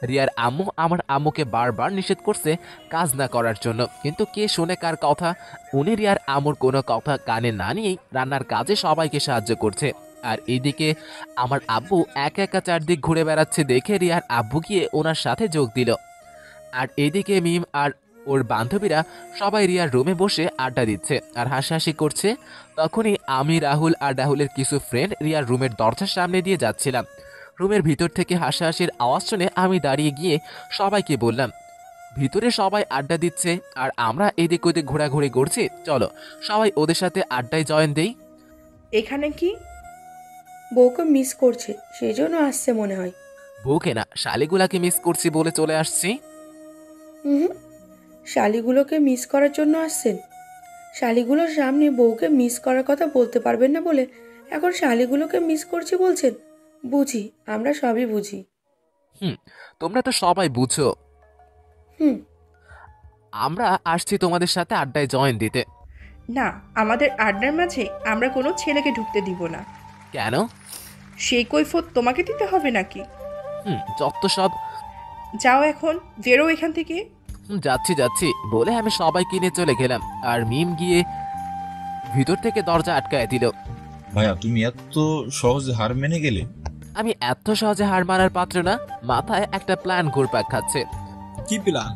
রিয়ার আম্মু আমার আম্মুকে বারবার নিষেধ করছে কাজ না করার জন্য, কিন্তু কে শোনে কার কথা। উনি রিয়ার আম্মুর কোনো কথা কানে না নিয়েই রান্নার কাজে সবাইকে সাহায্য করছে। আর এইদিকে আমার আব্বু একা একা চারদিক ঘুরে বেড়াচ্ছে দেখে রিয়ার আব্বু গিয়ে ওনার সাথে যোগ দিল। আর এইদিকে মিম আর ওর বান্ধবীরা সবাই রিয়ার রুমে বসে আড্ডা দিচ্ছে আর হাসাহাসি করছে। তখনই আমি, রাহুল আর রাহুলের কিছু ফ্রেন্ড রিয়ার রুমের দরজার সামনে দিয়ে যাচ্ছিলাম। রুমের ভিতর থেকে হাসাহাসির আওয়াজ শুনে আমি দাঁড়িয়ে গিয়ে সবাইকে বললাম, ভিতরে সবাই আড্ডা দিচ্ছে আর আমরা এদিক ওদিক ঘোরাঘুরি করছি, চলো সবাই ওদের সাথে আড্ডায় জয়েন দেই। এখানে কি? বউকে মিস করছে, সেই জন্য আসছে মনে হয়। বউকে না, শালিগুলাকে মিস করছি বলে চলে আসছি। শালিগুলোকে মিস করার জন্য আসছেন? শালিগুলোর সামনে বউকে মিস করার কথা বলতে পারবেন না বলে এখন শালিগুলোকে মিস করছি বলছেন? বুঝি, আমরা সবই বুঝি। তোমরা তো সবাই বুঝো। হুম। আমরা আসছি তোমাদের সাথে আড্ডায় জয়েন দিতে। না, আমাদের আড্ডার মাঝে আমরা কোনো ছেলেকে ঢুকতে দিব না। কেন? সেই কৈফত তোমাকে দিতে হবে নাকি? যত সব। যাও এখন, বেরো এখান থেকে। যাচ্ছি যাচ্ছি বলে আমি সবাই কিনে চলে গেলাম। আর মিম গিয়ে ভিতর থেকে দরজা আটকায় দিল। ভাইয়া তুমি এত সহজে হার মেনে গেলে? আমি এত সহজে হার মারার পাত্র না, মাথায় একটা প্ল্যান ঘুরপাক খাচ্ছে। কি প্ল্যান?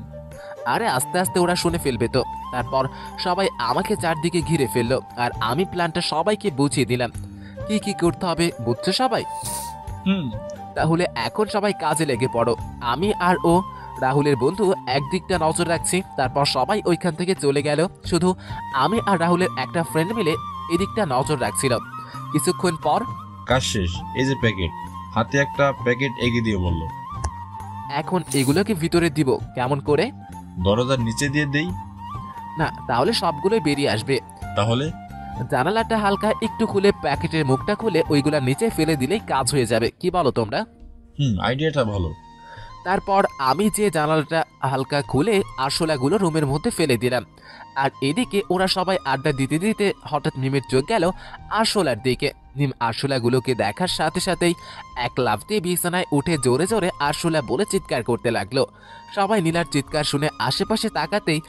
আরে আস্তে আস্তে ওরা শুনে ফেলবে তো। তারপর সবাই আমাকে চারদিকে ঘিরে ফেললো, আর আমি প্ল্যানটা সবাইকে বুঝিয়ে দিলাম কি কি করতে হবে। বুঝছো সবাই? তাহলে এখন সবাই কাজে লেগে পড়ো। আমি আর ও রাহুলের বন্ধু একদিকটা নজর রাখছি, তারপর সবাই ওইখান থেকে চলে গেল। শুধু আমি আর রাহুলের একটা ফ্রেন্ড মিলে এদিকটা নজর রাখছিল। কিছুক্ষণ পর কাজ শেষ, এই যে প্যাকেট। হাতে একটা প্যাকেট এগিয়ে দিয়ে বলল, এখন এগুলোকে ভিতরে দিব কেমন করে? দরজার নিচে দিয়ে দেই। না, তাহলে সবগুলোই বেরিয়ে আসবে। তাহলে জানালাটা হালকা একটু খুলে প্যাকেটের মুখটা খুলে ওইগুলা নিচে ফেলে দিলেই কাজ হয়ে যাবে। কি বলো তোমরা? আইডিয়াটা ভালো। তারপর আমি যে জানালাটা হালকা খুলে আরশোলাগুলো রুমের মধ্যে ফেলে দিলাম, আর এদিকে ওরা সবাই আড্ডা দিতে দিতে হঠাৎ মিমের চোখ গেল আরশোলার দিকে। মিম আরশোলাগুলোকে দেখার সাথে সাথেই এক লাফ দিয়ে বিছানায় উঠে জোরে জোরে আরশোলা বলে চিৎকার করতে লাগলো। সবাই নীলার চিৎকার শুনে আশেপাশে তাকাতেই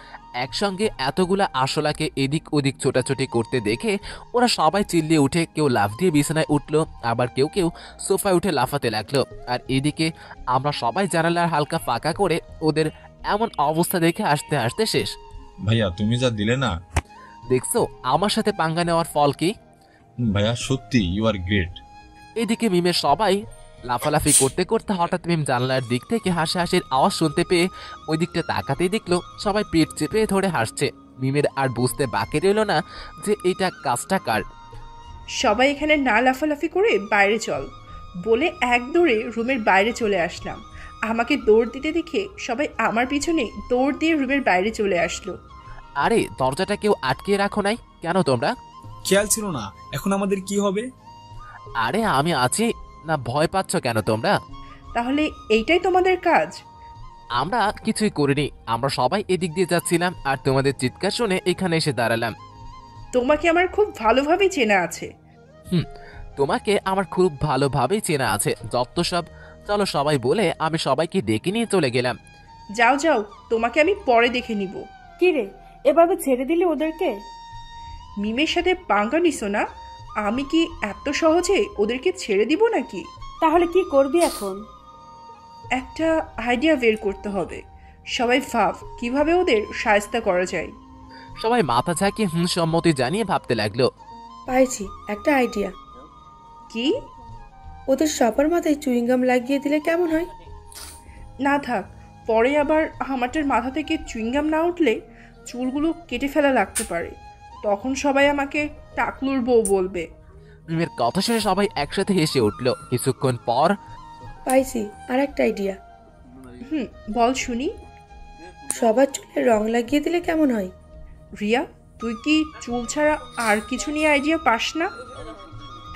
একসঙ্গে এতগুলা আরশোলাকে এদিক ওদিক ছোটাছুটি করতে দেখে ওরা সবাই চিল্লিয়ে উঠে কেউ লাফ দিয়ে বিছানায় উঠলো, আবার কেউ কেউ সোফায় উঠে লাফাতে লাগলো। আর এদিকে আমরা সবাই জানালার হালকা ফাঁকা করে ওদের এমন অবস্থা দেখে হাসতে হাসতে শেষ। ভাইয়া তুমি যা দিলে না, দেখছো আমার সাথে পাঙ্গা নেওয়ার ফল কি? ভাইয়া সত্যি ইউ আর গ্রেট। এদিকে মিমের সবাই লাফালাফি করতে করতে হঠাৎ মিম জানলার দিক থেকে হাসাহাসির আওয়াজ শুনতে পেয়ে ওই দিকটা তাকাতেই দেখলো সবাই পেট চেপে ধরে হাসছে। মিমের আর বুঝতে বাকি রইল না যে এইটা কাজটা কার। সবাই এখানে না লাফালাফি করে বাইরে চল বলে এক দৌড়ে রুমের বাইরে চলে আসলাম। আমাকে দৌড় দিতে দেখে সবাই আমার পিছনে দৌড় দিয়ে রুমের বাইরে চলে আসলো। আরে দরজাটা কেউ আটকে রাখো নাই কেন তোমরা? খেয়াল ছিল না। এখন আমাদের কি হবে? আরে আমি আছি না, ভয় পাচ্ছ কেন তোমরা? তাহলে এইটাই তোমাদের কাজ? আমরা কিছুই করিনি, আমরা সবাই এদিক দিয়ে যাচ্ছিলাম আর তোমাদের চিৎকার শুনে এখানে এসে দাঁড়ালাম। তোমাকে আমার খুব ভালোভাবেই চেনা আছে। তোমাকে আমার খুব ভালোভাবেই চেনা আছে, যত সব। চলো সবাই বলে আমি সবাইকে ডেকে নিয়ে চলে গেলাম। যাও যাও, তোমাকে আমি পরে দেখে নিব। কি রে, এভাবে ছেড়ে দিলি ওদেরকে? মিমের সাথে পাঙ্গা নিছো না? আমি কি এত সহজে ওদেরকে ছেড়ে দিব নাকি? তাহলে কি করবি এখন? একটা আইডিয়া বের করতে হবে। সবাই ভাব কিভাবে ওদের সাহায্য করা যায়। সবাই মাথা ঝাঁকিয়ে সম্মতি জানিয়ে ভাবতে লাগলো। পাইছি একটা আইডিয়া। কি? ওদের সবার মাথায় চুইংগাম লাগিয়ে দিলে কেমন হয়? না থাক, পরে আবার আমারটার মাথা থেকে চুইংগাম না উঠলে চুলগুলো কেটে ফেলা লাগতে পারে। তখন সবাই আমাকে টাকলুর বউ বলবে। মিমের কথা শুনে সবাই একসাথে হেসে উঠল। কিছুক্ষণ পর পাইছি আর একটা আইডিয়া। বল শুনি। সবার চুলে রং লাগিয়ে দিলে কেমন হয়? রিয়া, তুই কি চুল ছাড়া আর কিছু নিয়ে আইডিয়া পাস না?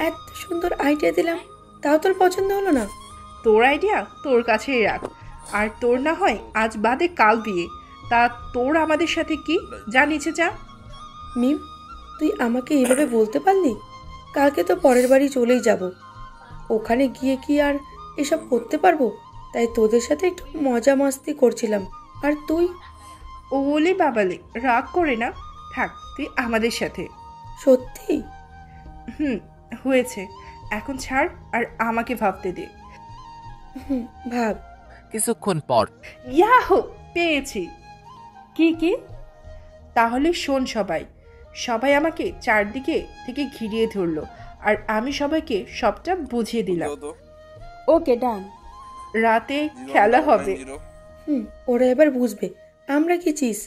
এত সুন্দর আইডিয়া দিলাম, তাও তোর পছন্দ হলো না? তোর আইডিয়া তোর কাছেই রাখ। আর তোর না হয় আজ বাদে কাল বিয়ে, তা তোর আমাদের সাথে কি? যা নিচে যা। মিম, তুই আমাকে এভাবে বলতে পারলি? কালকে তো পরের বাড়ি চলেই যাব। ওখানে গিয়ে কি আর এসব করতে পারবো? তাই তোদের সাথে একটু মজা মাস্তি করছিলাম। আর তুই? ও বলে বাবালে, রাগ করে না। থাক তুই আমাদের সাথে। সত্যি? হয়েছে, এখন ছাড় আর আমাকে ভাবতে দে। ভাব। কিছুক্ষণ পর ইয়াহু, পেয়েছি। কি কি? তাহলে শোন সবাই। সবাই আমাকে চারদিকে থেকে ঘিরিয়ে ধরলো আর আমি সবাইকে সবটা বুঝিয়ে দিলাম। ওকে, ডান। রাতে খেলা হবে। ওরা এবার বুঝবে আমরা কি চিজ।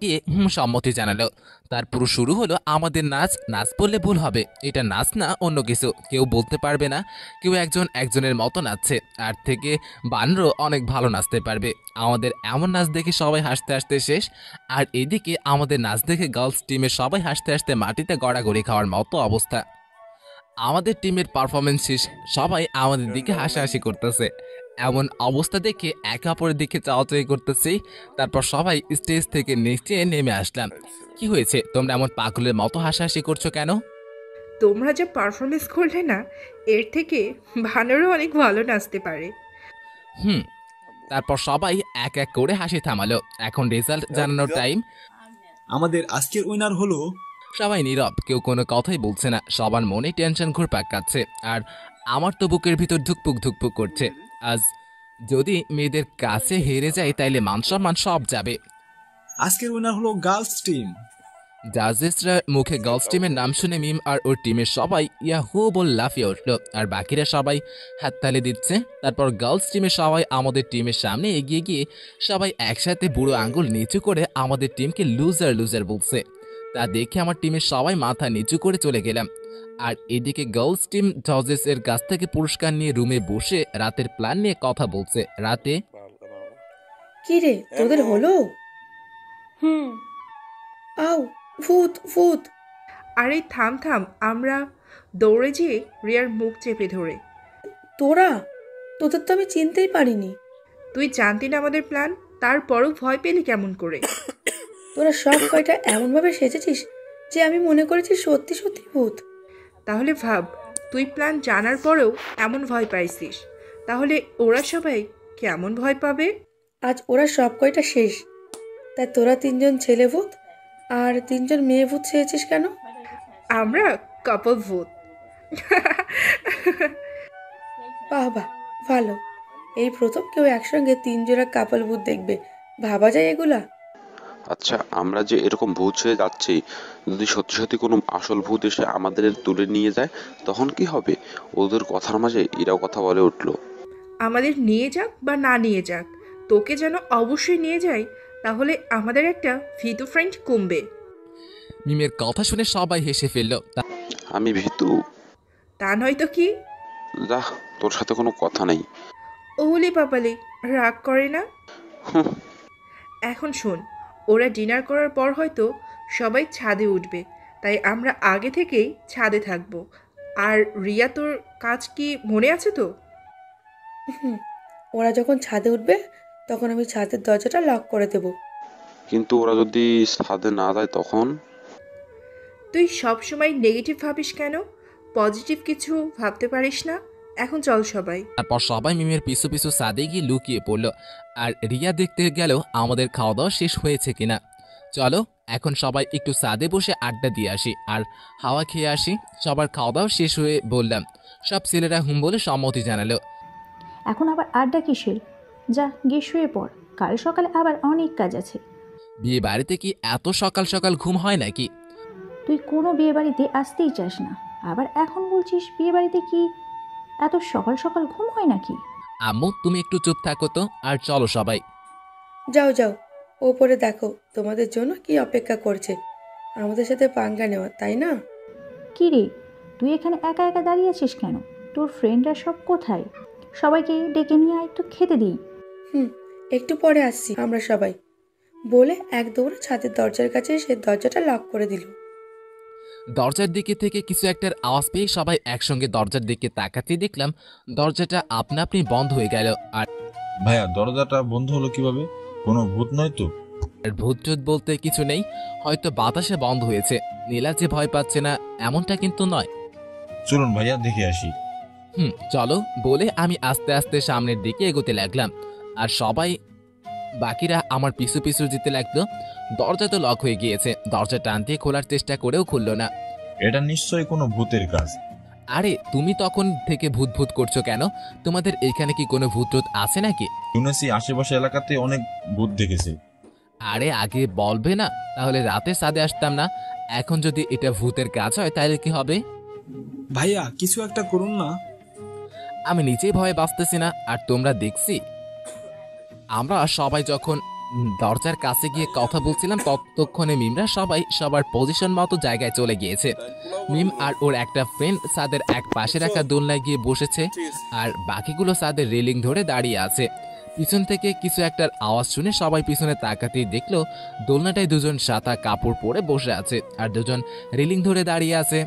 গিয়ে সম্মতি জানালো। তারপর শুরু হলো আমাদের নাচ। নাচ বললে ভুল হবে, এটা নাচ না অন্য কিছু, কেউ বলতে পারবে না। কেউ একজন একজনের মতো নাচছে, আর থেকে বানরও অনেক ভালো নাচতে পারবে। আমাদের এমন নাচ দেখে সবাই হাসতে হাসতে শেষ। আর এদিকে আমাদের নাচ দেখে গার্লস টিমের সবাই হাসতে হাসতে মাটিতে গড়াগড়ি খাওয়ার মতো অবস্থা। আমাদের টিমের পারফরমেন্স শেষ, সবাই আমাদের দিকে হাসাহাসি করতেছে। এমন অবস্থা দেখে একে অপরের দিকে চাওয়াচাই করতেছি। তারপর সবাই স্টেজ থেকে নিচে নেমে আসলাম। কি হয়েছে, তোমরা এমন পাগলের মতো হাসাহাসি করছো কেন? তোমরা যে পারফরমেন্স করলে না, এর থেকে ভানুরও অনেক ভালো নাচতে পারে। তারপর সবাই এক এক করে হাসি থামালো। এখন রেজাল্ট জানানোর টাইম। আমাদের আজকের উইনার হলো সবাই নীরব, কেউ কোনো কথাই বলছে না। সবার মনে টেনশন ঘুরপাক খাচ্ছে। আর আমার তো বুকের ভিতর ধুকপুক ধুকপুক করছে। আজ যদি মেয়েদের কাছে হেরে যায় তাইলে মান সম্মান সব যাবে। আজকের উইনার হলো গার্লস টিম। জাজেসরা মুখে গার্লস টিমের নাম শুনে মিম আর ওর টিমের সবাই ইয়াহু বলে লাফিয়ে উঠল, আর বাকিরা সবাই হাততালি দিচ্ছে। তারপর গার্লস টিমের সবাই আমাদের টিমের সামনে এগিয়ে গিয়ে সবাই একসাথে বুড়ো আঙ্গুল নিচু করে আমাদের টিমকে লুজার লুজার বলছে। তা দেখে আমার টিমের সবাই মাথা নিচু করে চলে গেলাম। আর এদিকে গার্লস টিম জজেস এর কাছ থেকে পুরস্কার নিয়ে রুমে বসে রাতের প্ল্যান নিয়ে কথা বলছে। রাতে কি রে তোদের হলো? আও ভূত ভূত। আরে থাম থাম, আমরা দৌড়ে যেয়ে রিয়ার মুখ চেপে ধরে। তোদের তো আমি চিনতেই পারিনি। তুই জানতি না আমাদের প্ল্যান, তারপরও ভয় পেলি কেমন করে? তোরা সব কয়টা এমনভাবে সেজেছিস যে আমি মনে করেছি সত্যি সত্যি ভূত। তাহলে ভাব, তুই প্ল্যান জানার পরেও এমন ভয় পাইছিস, তাহলে ওরা সবাই কেমন ভয় পাবে? আজ ওরা সব কয়টা শেষ। তাই তোরা 3জন ছেলে ভূত আর 3জন মেয়ে ভূত সেজেছিস কেন? আমরা কাপল ভূত। বাহ বাহ, ভালো। এই প্রথম কেউ একসঙ্গে 3 জোড়া কাপল ভূত দেখবে। ভাবা যায় এগুলা? আচ্ছা, আমরা যে এরকম ভূত হয়ে যাচ্ছি, যদি সত্যি সত্যি কোনো আসল ভূত এসে আমাদের তুলে নিয়ে যায় তখন কি হবে? ওদের কথার মাঝে এরাও কথা বলে উঠলো। আমাদের নিয়ে যাক বা না নিয়ে যাক, তোকে যেন অবশ্যই নিয়ে যায়, তাহলে আমাদের একটা ভীতু ফ্রেন্ড কমবে। মিমের কথা শুনে সবাই হেসে ফেলল। আমি ভীতু? তা নয়তো কি? যা, তোর সাথে কোনো কথা নেই। ওলি পাপালি, রাগ করে না। এখন শোন, ওরা ডিনার করার পর হয়তো সবাই ছাদে উঠবে, তাই আমরা আগে থেকেই ছাদে থাকবো। আর রিয়া, তোর কাজ কি মনে আছে তো? ওরা যখন ছাদে উঠবে তখন আমি ছাদের দরজাটা লক করে দেব। কিন্তু ওরা যদি ছাদে না যায় তখন? তুই সব সময় নেগেটিভ ভাবিস কেন? পজিটিভ কিছু ভাবতে পারিস না? এখন চল সবাই। তারপর সবাই মিমের পিছু পিছু ছাদে গিয়ে লুকিয়ে পড়ল। আর রিয়া দেখতে গেল আমাদের খাওয়া দাওয়া শেষ হয়েছে কিনা। চলো এখন সবাই একটু ছাদে বসে আড্ডা দিয়ে আসি আর হাওয়া খেয়ে আসি। সবার খাওয়া দাওয়া শেষ হয়ে বললাম। সব ছেলেরা হুম বলে সম্মতি জানালো। এখন আবার আড্ডা কিসের? যা গিয়ে শুয়ে পড়, কাল সকালে আবার অনেক কাজ আছে। বিয়ে বাড়িতে কি এত সকাল সকাল ঘুম হয় নাকি? তুই কোনো বিয়ে বাড়িতে আসতেই চাস না, আবার এখন বলছিস বিয়ে বাড়িতে কি এত সকাল সকাল ঘুম হয় নাকি? আম্মু তুমি একটু চুপ থাকো তো, আর চলো সবাই। যাও যাও, ওপরে দেখো তোমাদের জন্য কি অপেক্ষা করছে। আমাদের সাথে পাঙ্গা নেওয়া, তাই না? কি রে, তুই এখানে একা একা দাঁড়িয়ে আছিস কেন? তোর ফ্রেন্ডরা সব কোথায়? সবাইকে ডেকে নিয়ে আয় তো, খেতে দিই। একটু পরে আসছি আমরা সবাই, বলে এক দৌড়ে ছাদের দরজার কাছে সে দরজাটা লক করে দিল। দরজার দিকে থেকে কিছু একটার আওয়াজ পেয়ে সবাই একসঙ্গে দরজার দিকে তাকাতে দেখলাম দরজাটা আপনা আপনি বন্ধ হয়ে গেল। আর ভাইয়া, দরজাটা বন্ধ হলো কিভাবে? কোনো ভূত নয় তো? ভূতটুত বলতে কিছু নেই, হয়তো বাতাসে বন্ধ হয়েছে। নীলা যে ভয় পাচ্ছে না এমনটা কিন্তু নয়। চলুন ভাইয়া, দেখে আসি। চলো বলে আমি আস্তে আস্তে সামনের দিকে এগোতে লাগলাম, আর সবাই বাকিরা আমার পিছু পিছু যেতে লাগলো। দরজা তো লক হয়ে গিয়েছে, দরজা টান দিয়ে খোলার চেষ্টা করেও খুললো না। এটা নিশ্চয়ই কোনো ভূতের কাজ। আরে তুমি তখন থেকে ভূত ভূত করছো কেন? তোমাদের এইখানে কি কোনো ভূত টুত আছে নাকি? শুনেছি আশেপাশে এলাকাতে অনেক ভূত দেখেছে। আরে আগে বলবে না, তাহলে রাতে ছাদে আসতাম না। এখন যদি এটা ভূতের কাজ হয় তাহলে কি হবে? ভাইয়া কিছু একটা করুন না। আমি নিজেই ভয়ে বাঁচতেছি না, আর তোমরা দেখছি। আমরা সবাই যখন দরজার কাছে গিয়ে কথা বলছিলাম ততক্ষণে মিমরা সবাই সবার পজিশন মতো জায়গায় চলে গিয়েছে। মিম আর ওর একটা ফ্রেন্ড ছাদের এক পাশে রাখা দোলনায় গিয়ে বসেছে, আর বাকিগুলো ছাদের রেলিং ধরে দাঁড়িয়ে আছে। পিছন থেকে কিছু একটার আওয়াজ শুনে সবাই পিছনে তাকাতেই দেখলো দোলনাটায় দুজন সাদা কাপড় পরে বসে আছে আর দুজন রেলিং ধরে দাঁড়িয়ে আছে।